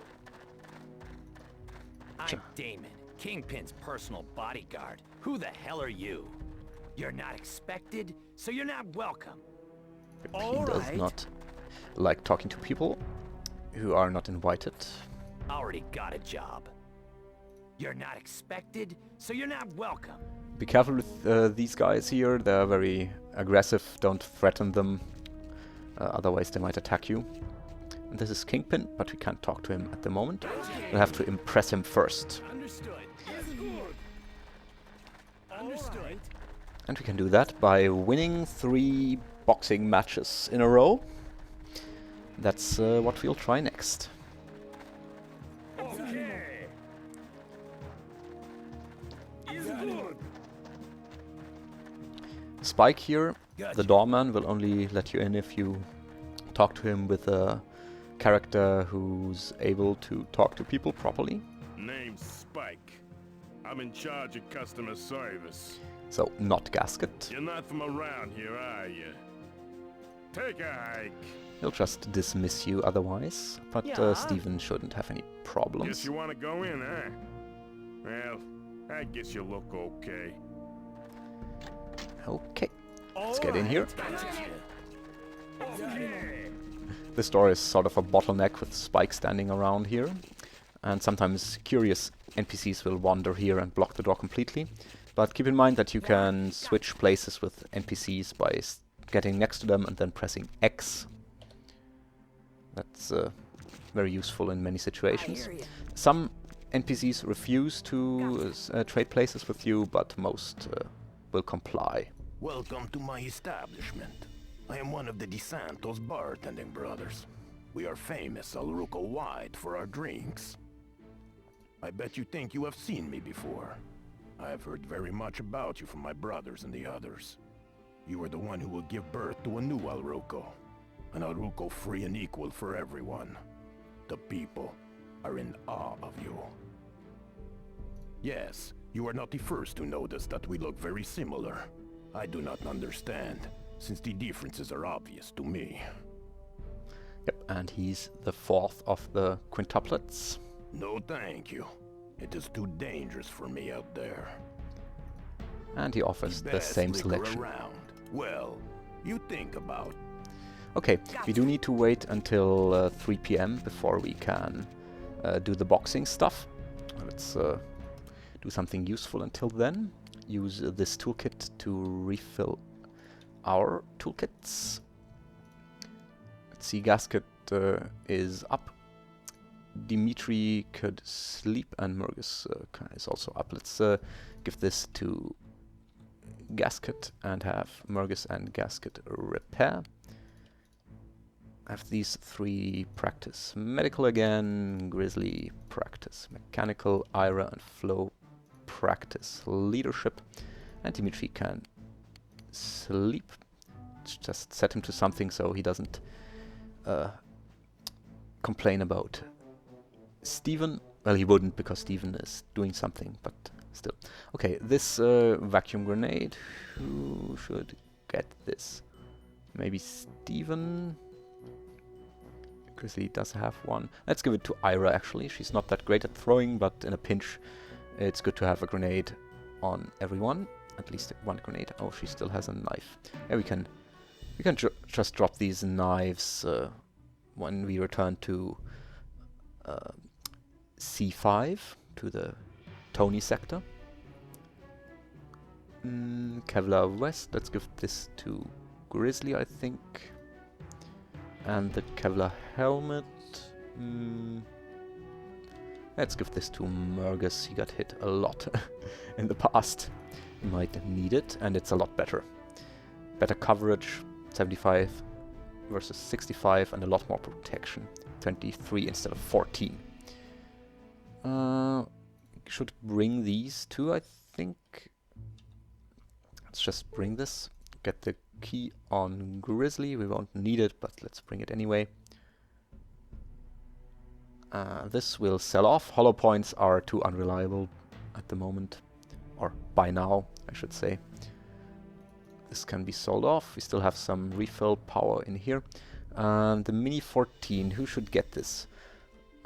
I'm Damon, Kingpin's personal bodyguard. Who the hell are you? You're not expected, so you're not welcome. He All does right. not like talking to people who are not invited. Already got a job. You're not expected, so you're not welcome. Be careful with these guys here, they're very aggressive, don't threaten them, otherwise they might attack you. And this is Kingpin, but we can't talk to him at the moment. We'll have to impress him first. Understood. Yes, good. Understood. And we can do that by winning 3 boxing matches in a row. That's what we'll try next. Okay. Is good. Spike here, Gotcha. the doorman, will only let you in if you talk to him with a character who's able to talk to people properly. Name's Spike. I'm in charge of customer service. So, not Gasket. You're not from around here, are you? Take a hike. He'll just dismiss you otherwise, but Yeah. Steven shouldn't have any Guess problems. you want to go in, huh? Well, I guess you look okay. Okay, let's get in here. Okay. This door is sort of a bottleneck with Spike standing around here, and sometimes curious NPCs will wander here and block the door completely. But keep in mind that you can switch places with NPCs by getting next to them and then pressing X. That's very useful in many situations. Some NPCs refuse to trade places with you, but most will comply. Welcome to my establishment. I am one of the DeSantos bartending brothers. We are famous Arulco-wide for our drinks. I bet you think you have seen me before. I have heard very much about you from my brothers and the others. You are the one who will give birth to a new Arulco. An Arulco free and equal for everyone. The people are in awe of you. Yes, you are not the first to notice that we look very similar. I do not understand, since the differences are obvious to me. Yep, and he's the fourth of the quintuplets. No thank you. It is too dangerous for me out there. And he offers the same selection. Around. Well, you think about. Okay, we do need to wait until 3 PM before we can do the boxing stuff. Let's do something useful until then. Use this toolkit to refill our toolkits. Let's see, Gasket is up. Dimitri could sleep, and Mergus is also up. Let's give this to Gasket and have Mergus and Gasket repair. Have these three practice medical again, Grizzly practice mechanical, Ira and Flo practice leadership, and Dimitri can sleep. Just set him to something so he doesn't complain about Steven. Well, he wouldn't, because Steven is doing something, but still. Okay, this vacuum grenade, who should get this? Maybe Steven? Grizzly does have one. Let's give it to Ira, actually. She's not that great at throwing, but in a pinch it's good to have a grenade on everyone. At least one grenade. Oh, she still has a knife. Yeah, we can just drop these knives when we return to C5, to the Tony sector. Kevlar West, let's give this to Grizzly, I think. And the Kevlar helmet, let's give this to Mergus. He got hit a lot in the past. He might need it, and it's a lot better. Better coverage, 75 versus 65, and a lot more protection, 23 instead of 14. Should bring these two, I think. Let's just bring this. Get the key on Grizzly. We won't need it, but let's bring it anyway. This will sell off. Hollow points are too unreliable at the moment. Or by now, I should say. This can be sold off. We still have some refill power in here. The Mini 14, who should get this?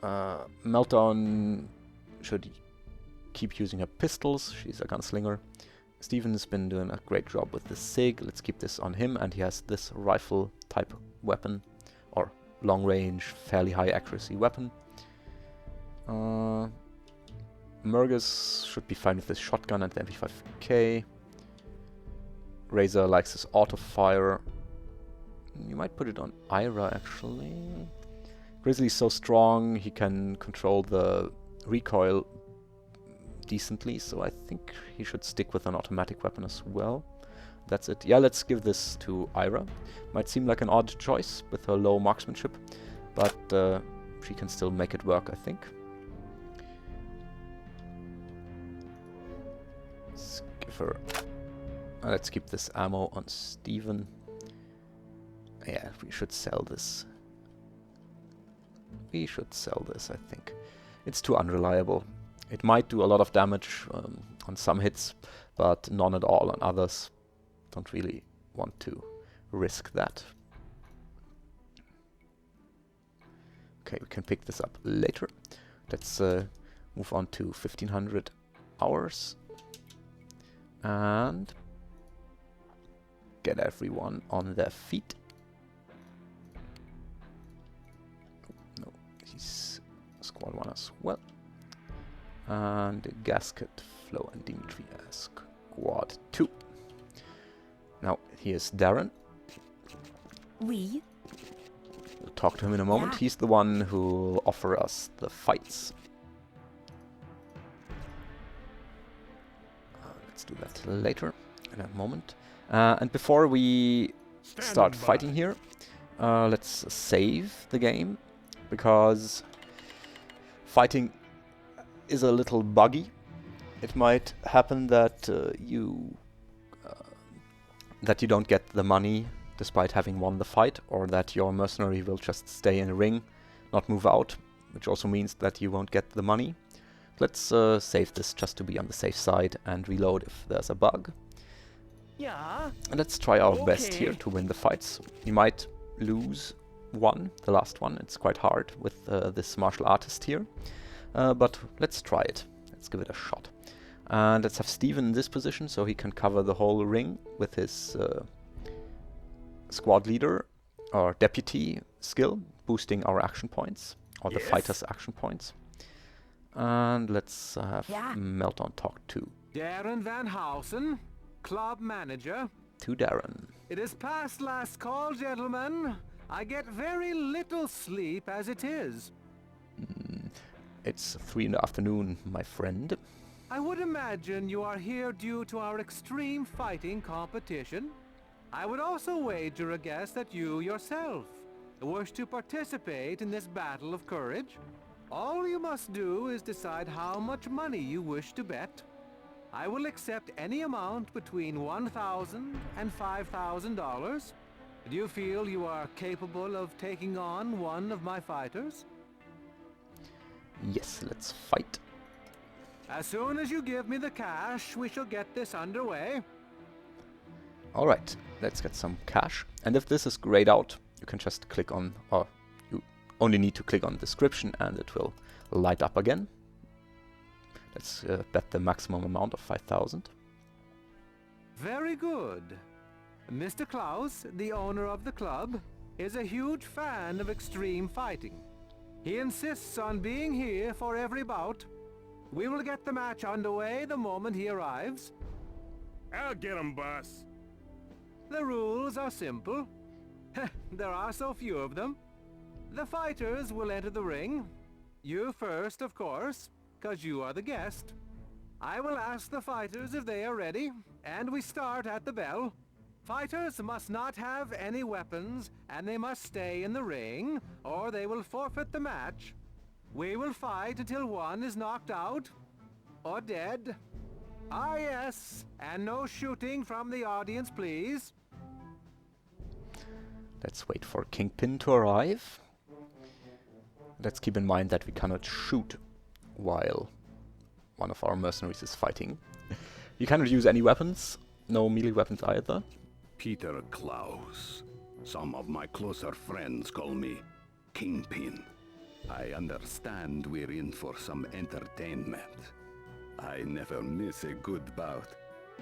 Meltdown should keep using her pistols. She's a gunslinger. Steven's been doing a great job with the SIG. Let's keep this on him, and he has this rifle type weapon, or long range, fairly high accuracy weapon. Mergus should be fine with this shotgun and the MP5K. Razor likes his auto fire. You might put it on Ira, actually. Grizzly's so strong, he can control the recoil decently, so I think he should stick with an automatic weapon as well. That's it. Yeah, let's give this to Ira. Might seem like an odd choice with her low marksmanship, but she can still make it work, I think. Let's give her... let's keep this ammo on Steven. Yeah, we should sell this. We should sell this, I think. It's too unreliable. It might do a lot of damage on some hits, but none at all on others. Don't really want to risk that. Okay, we can pick this up later. Let's move on to 1500 hours. And get everyone on their feet. No, he's squad 1 as well. And Gasket, Flo and Dimitri as squad 2. Now here's Darren. Oui. We'll talk to him in a moment. He's the one who will offer us the fights. Let's do that later, in a moment. And before we start fighting here, let's save the game, because fighting is a little buggy. It might happen that you don't get the money despite having won the fight, or that your mercenary will just stay in the ring, not move out, which also means that you won't get the money. Let's save this just to be on the safe side and reload if there's a bug. Yeah. And let's try our best here to win the fights. We might lose one, the last one. It's quite hard with this martial artist here. But let's try it. Let's give it a shot. And let's have Steven in this position so he can cover the whole ring with his squad leader or deputy skill, boosting our action points, or the fighter's action points. And let's have Meltdown talk to Darren Van Housen, club manager. To Darren. It is past last call, gentlemen. I get very little sleep as it is. It's 3 in the afternoon, my friend. I would imagine you are here due to our extreme fighting competition. I would also wager a guess that you yourself wish to participate in this battle of courage. All you must do is decide how much money you wish to bet. I will accept any amount between $1,000 and $5,000. Do you feel you are capable of taking on one of my fighters? Yes, let's fight. As soon as you give me the cash, we shall get this underway. Alright, let's get some cash. And if this is grayed out, you can just click on, or you only need to click on description and it will light up again. Let's bet the maximum amount of 5,000. Very good. Mr. Klaus, the owner of the club, is a huge fan of extreme fighting. He insists on being here for every bout. We will get the match underway the moment he arrives. I'll get him, boss. The rules are simple. There are so few of them. The fighters will enter the ring. You first, of course, because you are the guest. I will ask the fighters if they are ready, and we start at the bell. Fighters must not have any weapons, and they must stay in the ring, or they will forfeit the match. We will fight until one is knocked out or dead. Ah, yes, and no shooting from the audience, please. Let's wait for Kingpin to arrive. Let's keep in mind that we cannot shoot while one of our mercenaries is fighting. You cannot use any weapons, no melee weapons either. Peter Klaus. Some of my closer friends call me Kingpin. I understand we're in for some entertainment. I never miss a good bout,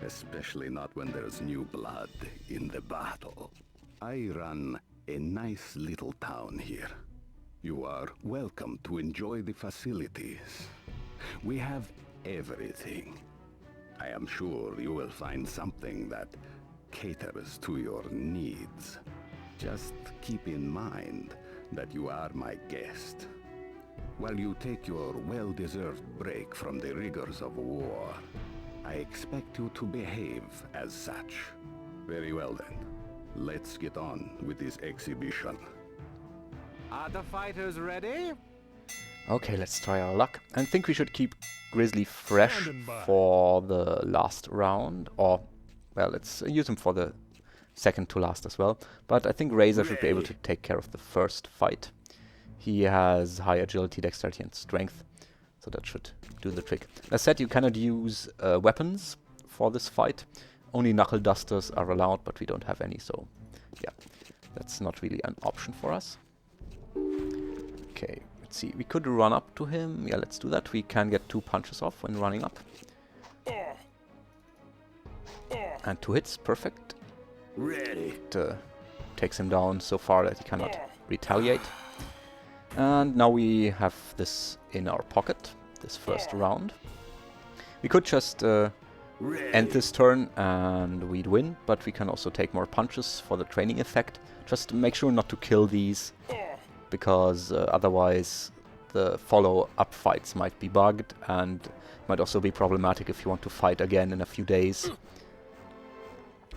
especially not when there's new blood in the battle. I run a nice little town here. You are welcome to enjoy the facilities. We have everything. I am sure you will find something that caters to your needs. Just keep in mind that you are my guest. While you take your well-deserved break from the rigors of war, I expect you to behave as such. Very well then. Let's get on with this exhibition. Are the fighters ready? Okay, let's try our luck. I think we should keep Grizzly fresh for the last round, or, well, let's use him for the second to last as well. But I think Razor should be able to take care of the first fight. He has high agility, dexterity and strength, so that should do the trick. As said, you cannot use weapons for this fight. Only knuckle dusters are allowed, but we don't have any, so yeah, that's not really an option for us. Okay, let's see, we could run up to him. Yeah, let's do that. We can get 2 punches off when running up. And 2 hits, perfect. Ready. It takes him down so far that he cannot retaliate. And now we have this in our pocket, this first round. We could just end this turn and we'd win, but we can also take more punches for the training effect. Just make sure not to kill these because otherwise the follow-up fights might be bugged and might also be problematic if you want to fight again in a few days.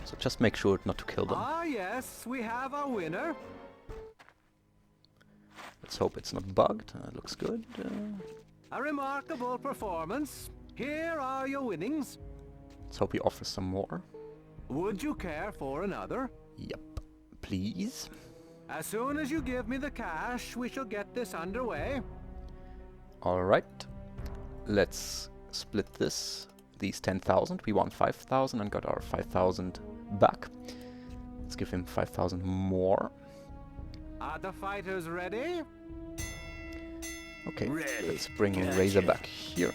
So just make sure not to kill them. Ah, yes, we have a winner. Let's hope it's not bugged. Looks good. A remarkable performance. Here are your winnings. Let's hope he offers some more. Would you care for another? Yep. Please. As soon as you give me the cash, we shall get this underway. Alright. Let's split this. These 10,000. We won 5,000 and got our 5,000 back. Let's give him 5,000 more. Are the fighters ready? Okay, let's bring Razor back here.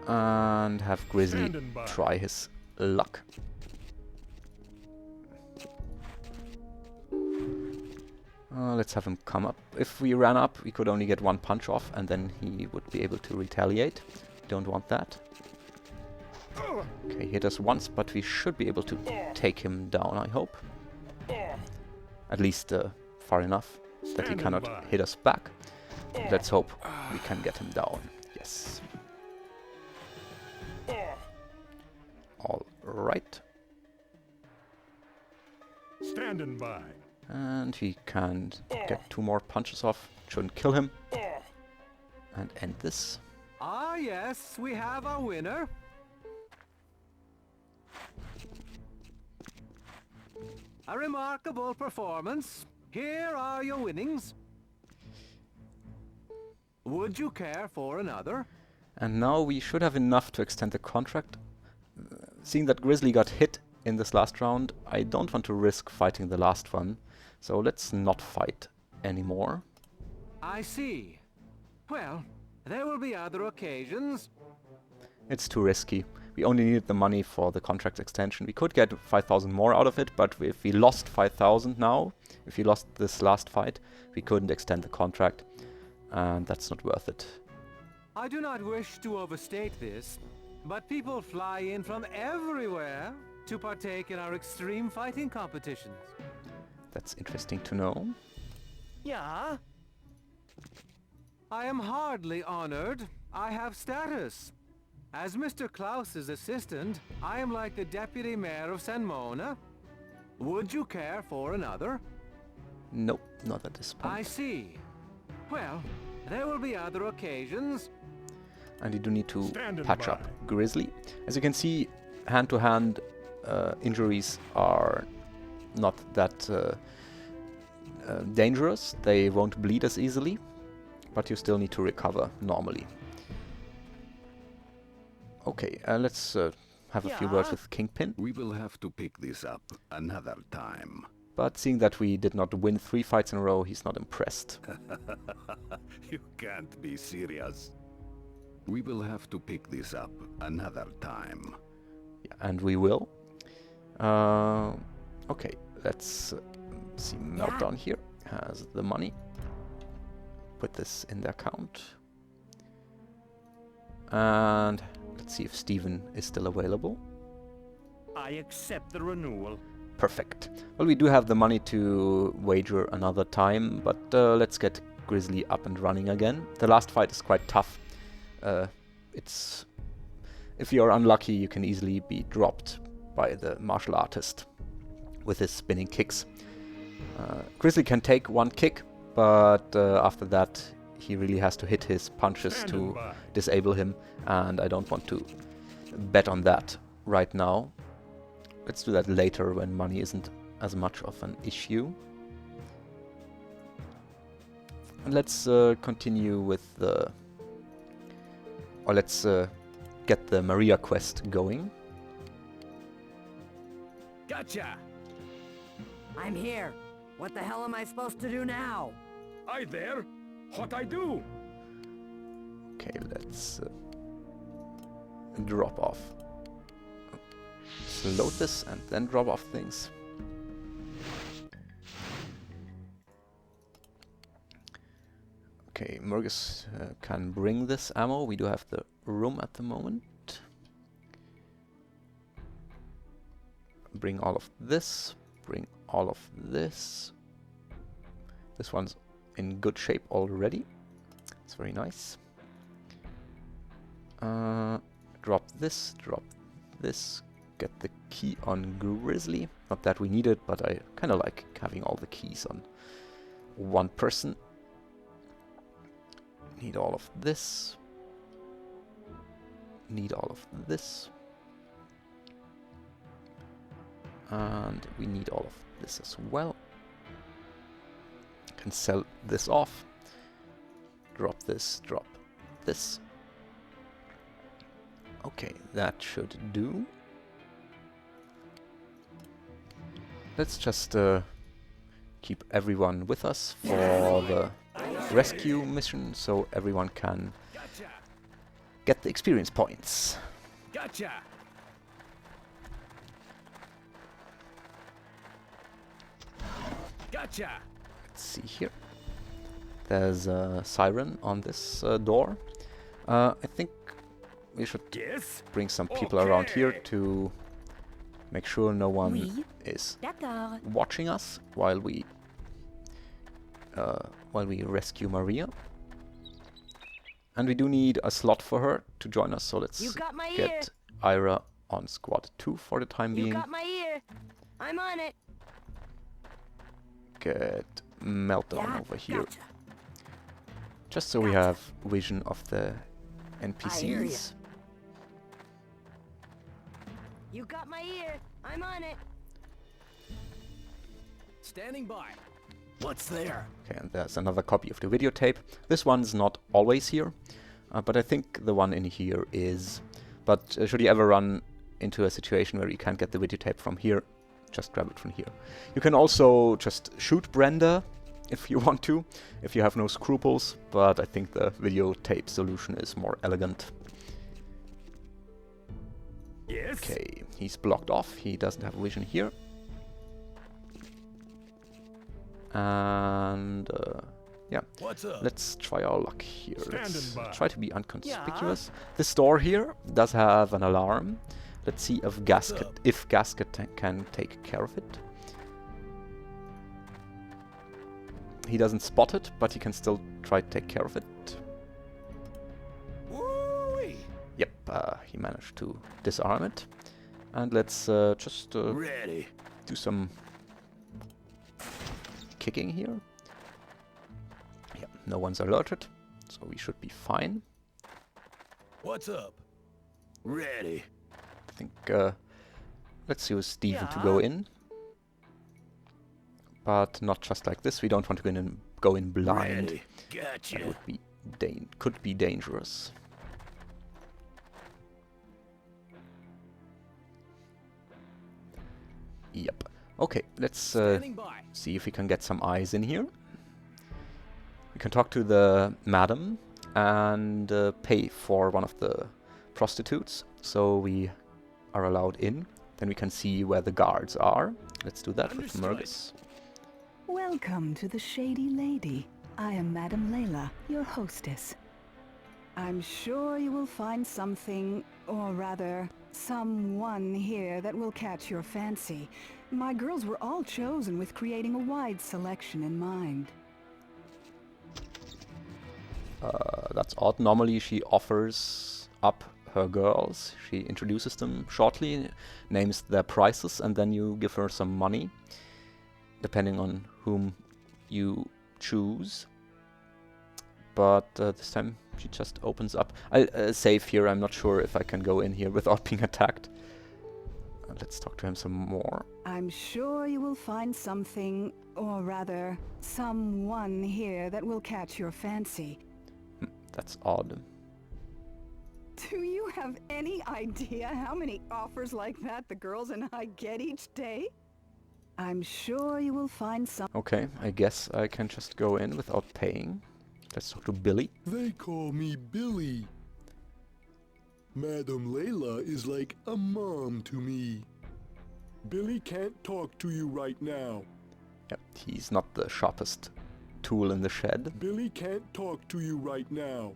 And have Grizzly try his luck. Let's have him come up. If we ran up, we could only get one punch off, and then he would be able to retaliate. Don't want that. Okay, hit us once, but we should be able to take him down, I hope. At least far enough that he cannot hit us back. Let's hope we can get him down. Yes. Alright. Standing by. And he can get 2 more punches off. Shouldn't kill him. And end this. Ah, yes, we have a winner. A remarkable performance. Here are your winnings. Would you care for another? And now we should have enough to extend the contract. Seeing that Grizzly got hit in this last round, I don't want to risk fighting the last one. So let's not fight anymore. I see. Well, there will be other occasions. It's too risky. We only needed the money for the contract extension. We could get 5,000 more out of it, but if we lost 5,000 now, if we lost this last fight, we couldn't extend the contract, and that's not worth it. I do not wish to overstate this, but people fly in from everywhere to partake in our extreme fighting competitions. That's interesting to know. Yeah. I am hardly honored. I have status. As Mr. Klaus's assistant, I am like the deputy mayor of San Mona. Would you care for another? Nope, not at this point. I see. Well, there will be other occasions. And you do need to patch up Grizzly. As you can see, hand-to-hand injuries are not that dangerous. They won't bleed as easily, but you still need to recover normally. Okay, let's have a few words with Kingpin. We will have to pick this up another time. But seeing that we did not win 3 fights in a row, he's not impressed. You can't be serious. We will have to pick this up another time. Yeah, and we will. Okay, let's see. Meltdown here has the money. Put this in the account. And let's see if Steven is still available. I accept the renewal. Perfect. Well, we do have the money to wager another time, but let's get Grizzly up and running again. The last fight is quite tough. It's if you're unlucky, you can easily be dropped by the martial artist with his spinning kicks. Grizzly can take 1 kick, but after that he really has to hit his punches to disable him, and I don't want to bet on that right now. Let's do that later when money isn't as much of an issue. And let's continue with the... Or let's get the Maria quest going. Gotcha! I'm here. What the hell am I supposed to do now? I there? What I do? Okay, let's drop off. Let's load this and then drop off things. Okay, Mergus can bring this ammo. We do have the room at the moment. Bring all of this. Bring all of this. This one's in good shape already. It's very nice. Drop this, get the key on Grizzly. Not that we need it, but I kind of like having all the keys on one person. Need all of this. Need all of this. And we need all of this as well. Can sell this off. Drop this, drop this. Okay, that should do. Let's just keep everyone with us for the rescue mission, so everyone can get the experience points. Gotcha! Gotcha! Let's see here. There's a siren on this door. I think we should bring some people around here to make sure no one is watching us while we rescue Maria. And we do need a slot for her to join us, so let's get Ira on squad 2 for the time being. You got my ear. I'm on it. Get Meltdown over here. Just so we have vision of the NPCs. You got my ear. I'm on it. Standing by. What's there? Okay, and there's another copy of the videotape. This one's not always here, but I think the one in here is. But should you ever run into a situation where you can't get the videotape from here, just grab it from here. You can also just shoot Brenda if you want to, if you have no scruples, but I think the videotape solution is more elegant. Yes. Okay, he's blocked off. He doesn't have vision here. And yeah, let's try our luck here. Let's try to be inconspicuous. This door here does have an alarm. Let's see if Gasket can take care of it. He doesn't spot it, but he can still try to take care of it. Yep, he managed to disarm it. And let's just do some kicking here. Yeah, no one's alerted, so we should be fine. What's up? Ready. I think let's use Steven to go in. But not just like this. We don't want to go in blind. Ready. Gotcha. That would be could be dangerous. Yep. Okay, let's see if we can get some eyes in here. We can talk to the madam and pay for one of the prostitutes, so we are allowed in. Then we can see where the guards are. Let's do that with Mergus. Welcome to the Shady Lady. I am Madame Layla, your hostess. I'm sure you will find something, or rather, someone here that will catch your fancy. My girls were all chosen with creating a wide selection in mind. That's odd. Normally she offers up her girls. She introduces them shortly, names their prices, and then you give her some money, depending on whom you choose. But this time she just opens up. I'll save here. I'm not sure if I can go in here without being attacked. Let's talk to him some more. I'm sure you will find something, or rather, someone here that will catch your fancy. That's odd. Do you have any idea how many offers like that the girls and I get each day? I'm sure you will find some... Okay, I guess I can just go in without paying. Let's talk to Billy. They call me Billy. Madame Layla is like a mom to me. Billy can't talk to you right now. Yep, he's not the sharpest tool in the shed. Billy can't talk to you right now.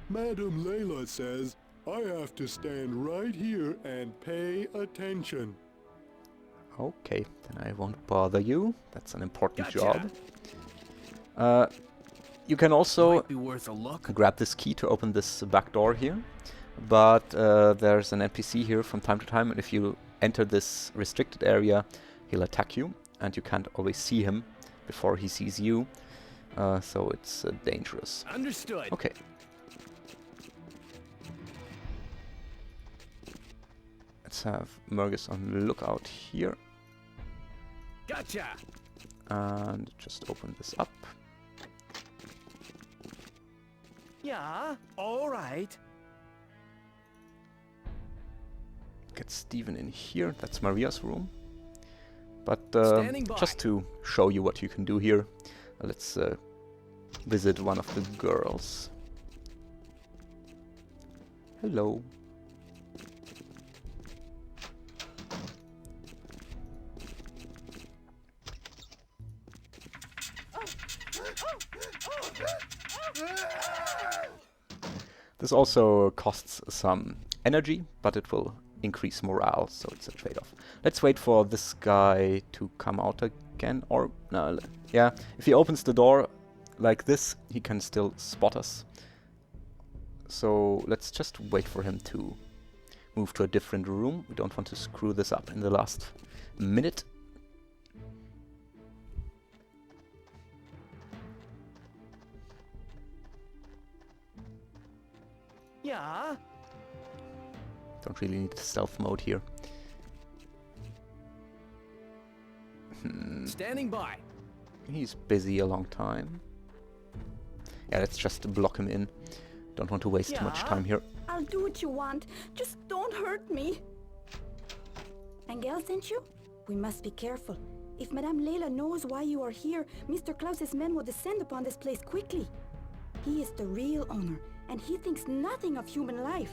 Madame Layla says I have to stand right here and pay attention. Okay, then I won't bother you. That's an important Gotcha. job. You can also Might be worth a look. grab this key to open this back door here, but there's an NPC here from time to time, and if you enter this restricted area, he'll attack you, and you can't always see him before he sees you, so it's dangerous. Understood. Okay. Let's have Mergus on the lookout here, Gotcha. and just open this up. Yeah, all right. Get Steven in here. That's Maria's room. But Standing by. just to show you what you can do here, let's visit one of the girls. Hello. This also costs some energy, but it will increase morale, so it's a trade-off. Let's wait for this guy to come out again, or no, yeah, if he opens the door like this, he can still spot us. So let's just wait for him to move to a different room. We don't want to screw this up in the last minute. Yeah. Don't really need stealth mode here. Standing by. He's busy a long time. Yeah, let's just block him in. Don't want to waste too much time here. I'll do what you want. Just don't hurt me. Angel sent you? We must be careful. If Madame Layla knows why you are here, Mr. Klaus's men will descend upon this place quickly. He is the real owner, and he thinks nothing of human life.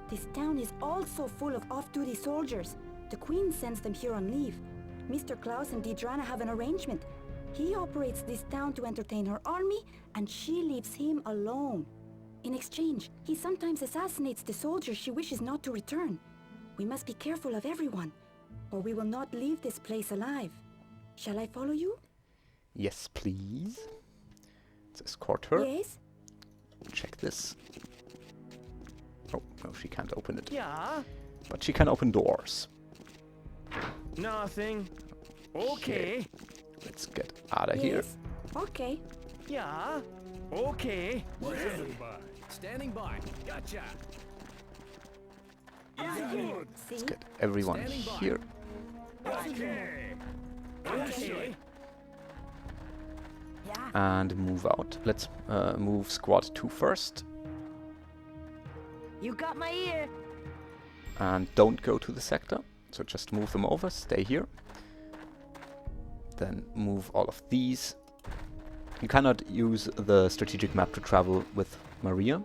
This town is also full of off-duty soldiers. The Queen sends them here on leave. Mr. Klaus and Dedrana have an arrangement. He operates this town to entertain her army, and she leaves him alone. In exchange, he sometimes assassinates the soldiers she wishes not to return. We must be careful of everyone, or we will not leave this place alive. Shall I follow you? Yes, please. Let's escort her. Yes? Check this. Oh, no, she can't open it. Yeah. But she can open doors. Nothing. Okay. Let's get out of here. Yes. Okay. Yeah. Okay. Standing by. Gotcha. Let's get everyone here. Okay. Okay. Yeah. And move out. Let's move squad 2 first. You got my ear. And don't go to the sector. So just move them over, stay here. Then move all of these. You cannot use the strategic map to travel with Maria.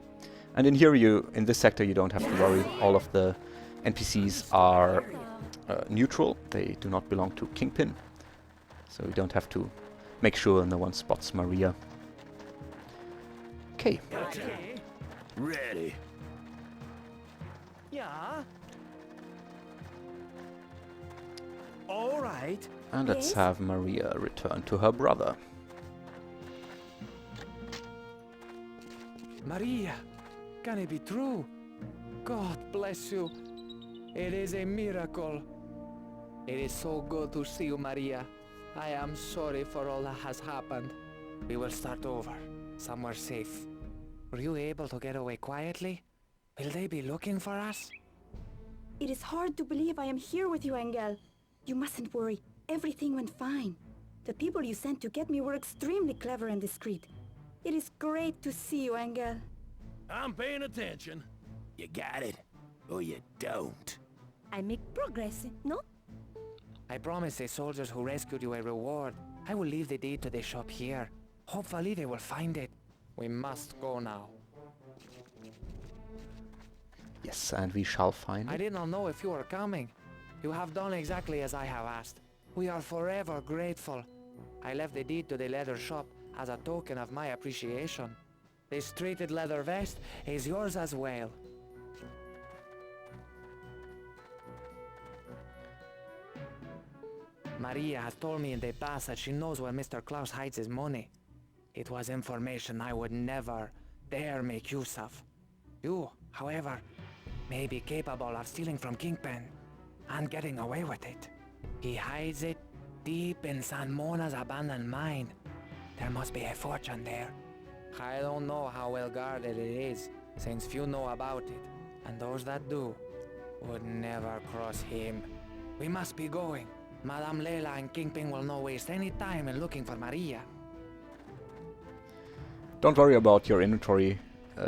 And in here, in this sector, you don't have to worry. All of the NPCs are neutral. They do not belong to Kingpin. So you don't have to make sure no one spots Maria. Okay. Okay. Ready. Yeah. All right. And let's have Maria return to her brother. Maria, can it be true? God bless you. It is a miracle. It is so good to see you, Maria. I am sorry for all that has happened. We will start over, somewhere safe. Were you able to get away quietly? Will they be looking for us? It is hard to believe I am here with you, Angel. You mustn't worry. Everything went fine. The people you sent to get me were extremely clever and discreet. It is great to see you, Angel. I'm paying attention. You got it, or you don't. I make progress, no? I promised the soldiers who rescued you a reward. I will leave the deed to the shop here. Hopefully they will find it. We must go now. Yes, and we shall find I it. did not know if you were coming. You have done exactly as I have asked. We are forever grateful. I left the deed to the leather shop as a token of my appreciation. This treated leather vest is yours as well. Maria has told me in the past that she knows where Mr. Klaus hides his money. It was information I would never dare make use of. You, however, may be capable of stealing from Kingpin and getting away with it. He hides it deep in San Mona's abandoned mine. There must be a fortune there. I don't know how well guarded it is, since few know about it, and those that do would never cross him. We must be going. Madame Leila and Kingpin will not waste any time in looking for Maria. Don't worry about your inventory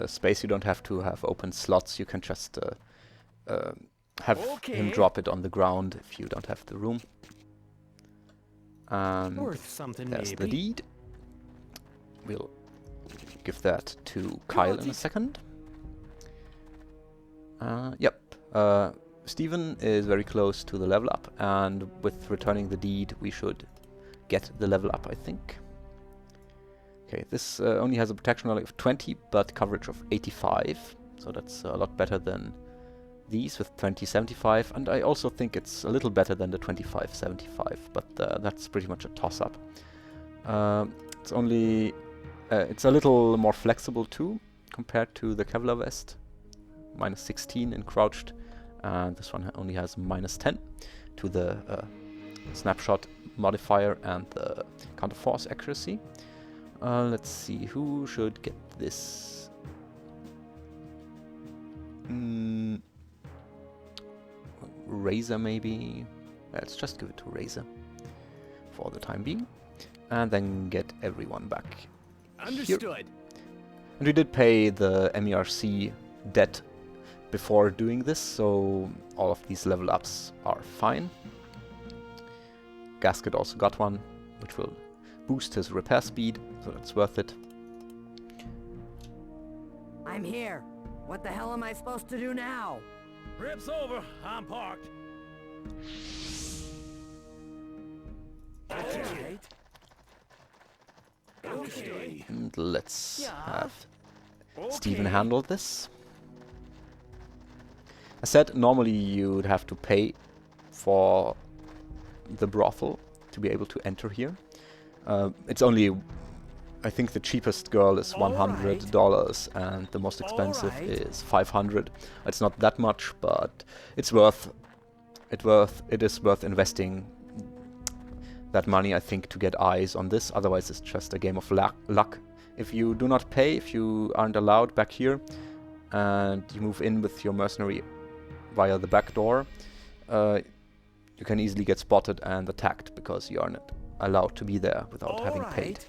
space. You don't have to have open slots. You can just have him drop it on the ground if you don't have the room. And Worth something, there's maybe. the deed. We'll give that to Kyle in a second. Yep. Steven is very close to the level up, and with returning the deed we should get the level up, I think. Okay, this only has a protection value of 20 but coverage of 85, so that's a lot better than these with 2075, and I also think it's a little better than the 2575, but that's pretty much a toss-up. It's only it's a little more flexible too compared to the Kevlar vest, minus 16 in crouched, and this one only has minus 10 to the snapshot modifier and the counter force accuracy. Let's see, who should get this? Razor maybe? Let's just give it to Razor for the time being, and then get everyone back. Understood. Here. And we did pay the MERC debt before doing this, so all of these level ups are fine. Gasket also got one, which will boost his repair speed, so that's worth it. I'm here. What the hell am I supposed to do now? Trip's over. I'm parked. Okay. And let's have Steven handle this. I said normally you'd have to pay for the brothel to be able to enter here. It's only, I think the cheapest girl is $100 and the most expensive is $500. It's not that much, but it's worth it is worth investing that money, I think, to get eyes on this. Otherwise it's just a game of luck. If you do not pay, if you aren't allowed back here and you move in with your mercenary via the back door, you can easily get spotted and attacked because you are not allowed to be there without having paid.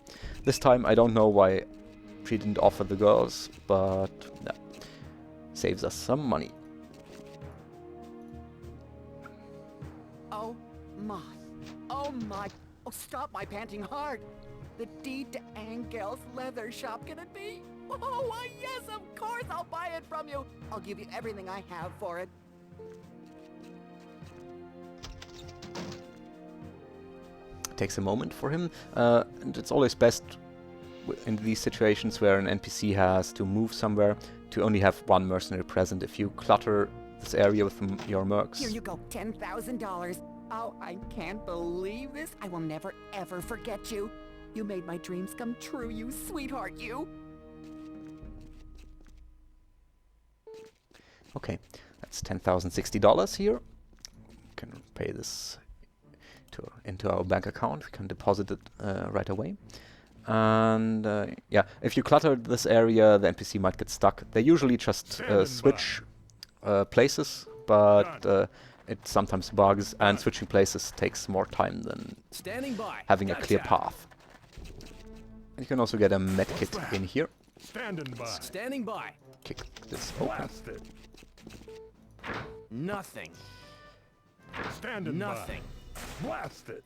This time I don't know why she didn't offer the girls, but no, saves us some money. Oh my. Oh my. Oh, stop my panting heart. The deed to Angel's leather shop, can it be? Oh, why yes, of course I'll buy it from you. I'll give you everything I have for it. It takes a moment for him, and it's always best in these situations where an NPC has to move somewhere to only have one mercenary present. If you clutter this area with your mercs... Here you go, $10,000. Oh, I can't believe this. I will never ever forget you. You made my dreams come true, you sweetheart, you. Okay, that's $10,060 here. We can pay this into our bank account. We can deposit it right away. And yeah, if you clutter this area, the NPC might get stuck. They usually just switch places, but it sometimes bugs, and switching places takes more time than having a clear path. And you can also get a medkit in here. Standing by. Kick this open. Nothing. Nothing. Blast it.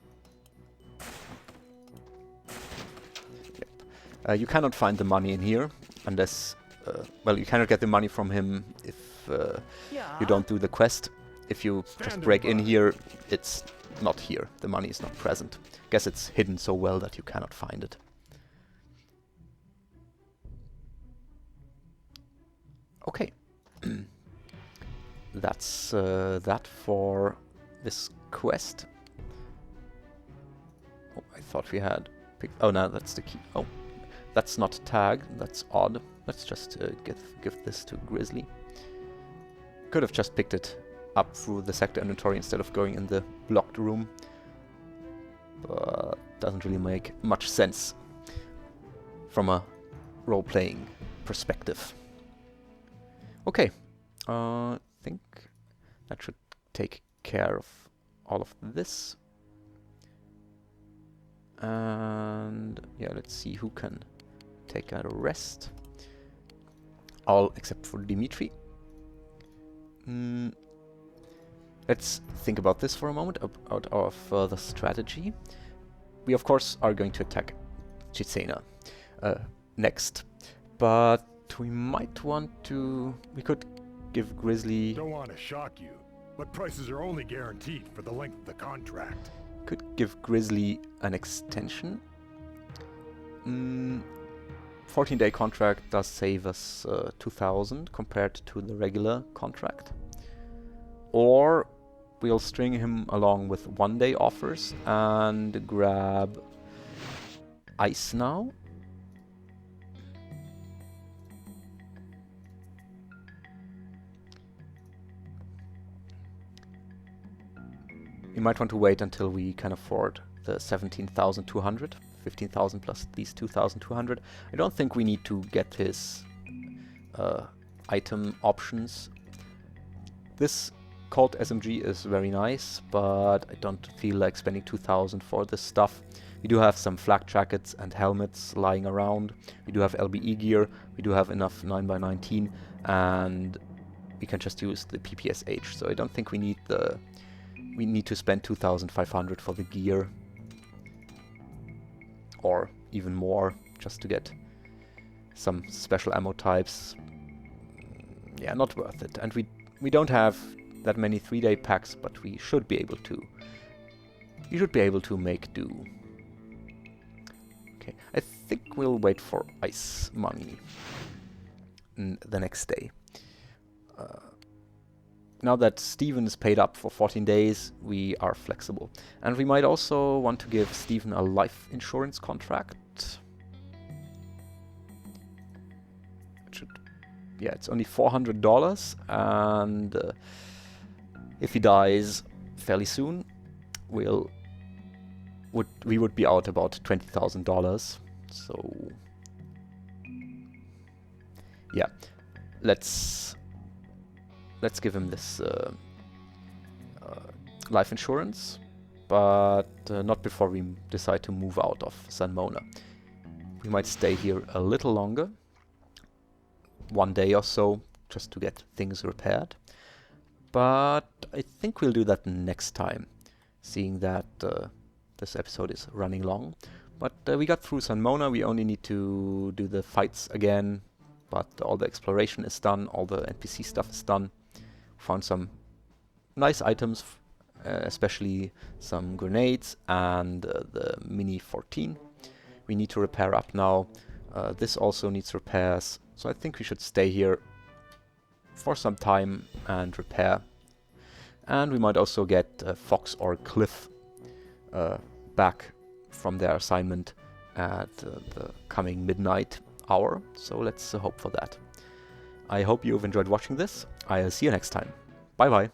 Yep. You cannot find the money in here unless, well, you cannot get the money from him if you don't do the quest. If you just break in here, it's not here. The money is not present. Guess it's hidden so well that you cannot find it. Okay. That's that for this quest. thought we had picked... Oh, no, that's the key. Oh, that's not tag. That's odd. Let's just give this to Grizzly. Could have just picked it up through the sector inventory instead of going in the blocked room. But doesn't really make much sense from a role-playing perspective. Okay, I think that should take care of all of this. And yeah, let's see who can take a rest. All except for Dimitri. Let's think about this for a moment, about our further strategy. We of course are going to attack Cicena next, but we might want to... We could give Grizzly... Don't want to shock you, but prices are only guaranteed for the length of the contract. Could give Grizzly an extension. 14-day contract does save us 2,000 compared to the regular contract. Or we'll string him along with 1-day offers and grab Ice now. We might want to wait until we can afford the 17,200, 15,000 plus these 2,200. I don't think we need to get his item options. This Colt SMG is very nice, but I don't feel like spending 2,000 for this stuff. We do have some flak jackets and helmets lying around. We do have LBE gear. We do have enough 9x19, and we can just use the PPSH. So I don't think we need the... We need to spend 2,500 for the gear, or even more, just to get some special ammo types. Yeah, not worth it. And we don't have that many 3-day packs, but we should be able to. We should be able to make do. Okay, I think we'll wait for ice money the next day. Now that Steven is paid up for 14 days, we are flexible. And we might also want to give Steven a life insurance contract. Yeah, it's only $400, and if he dies fairly soon, we would be out about $20,000. So yeah, let's give him this life insurance, but not before we decide to move out of San Mona. We might stay here a little longer, 1 day or so, just to get things repaired. But I think we'll do that next time, seeing that this episode is running long. But we got through San Mona. We only need to do the fights again, but all the exploration is done, all the NPC stuff is done. Found some nice items, especially some grenades and the Mini 14. We need to repair up now. This also needs repairs, so I think we should stay here for some time and repair. And we might also get Fox or Cliff back from their assignment at the coming midnight hour, so let's hope for that. I hope you've enjoyed watching this. I'll see you next time. Bye bye.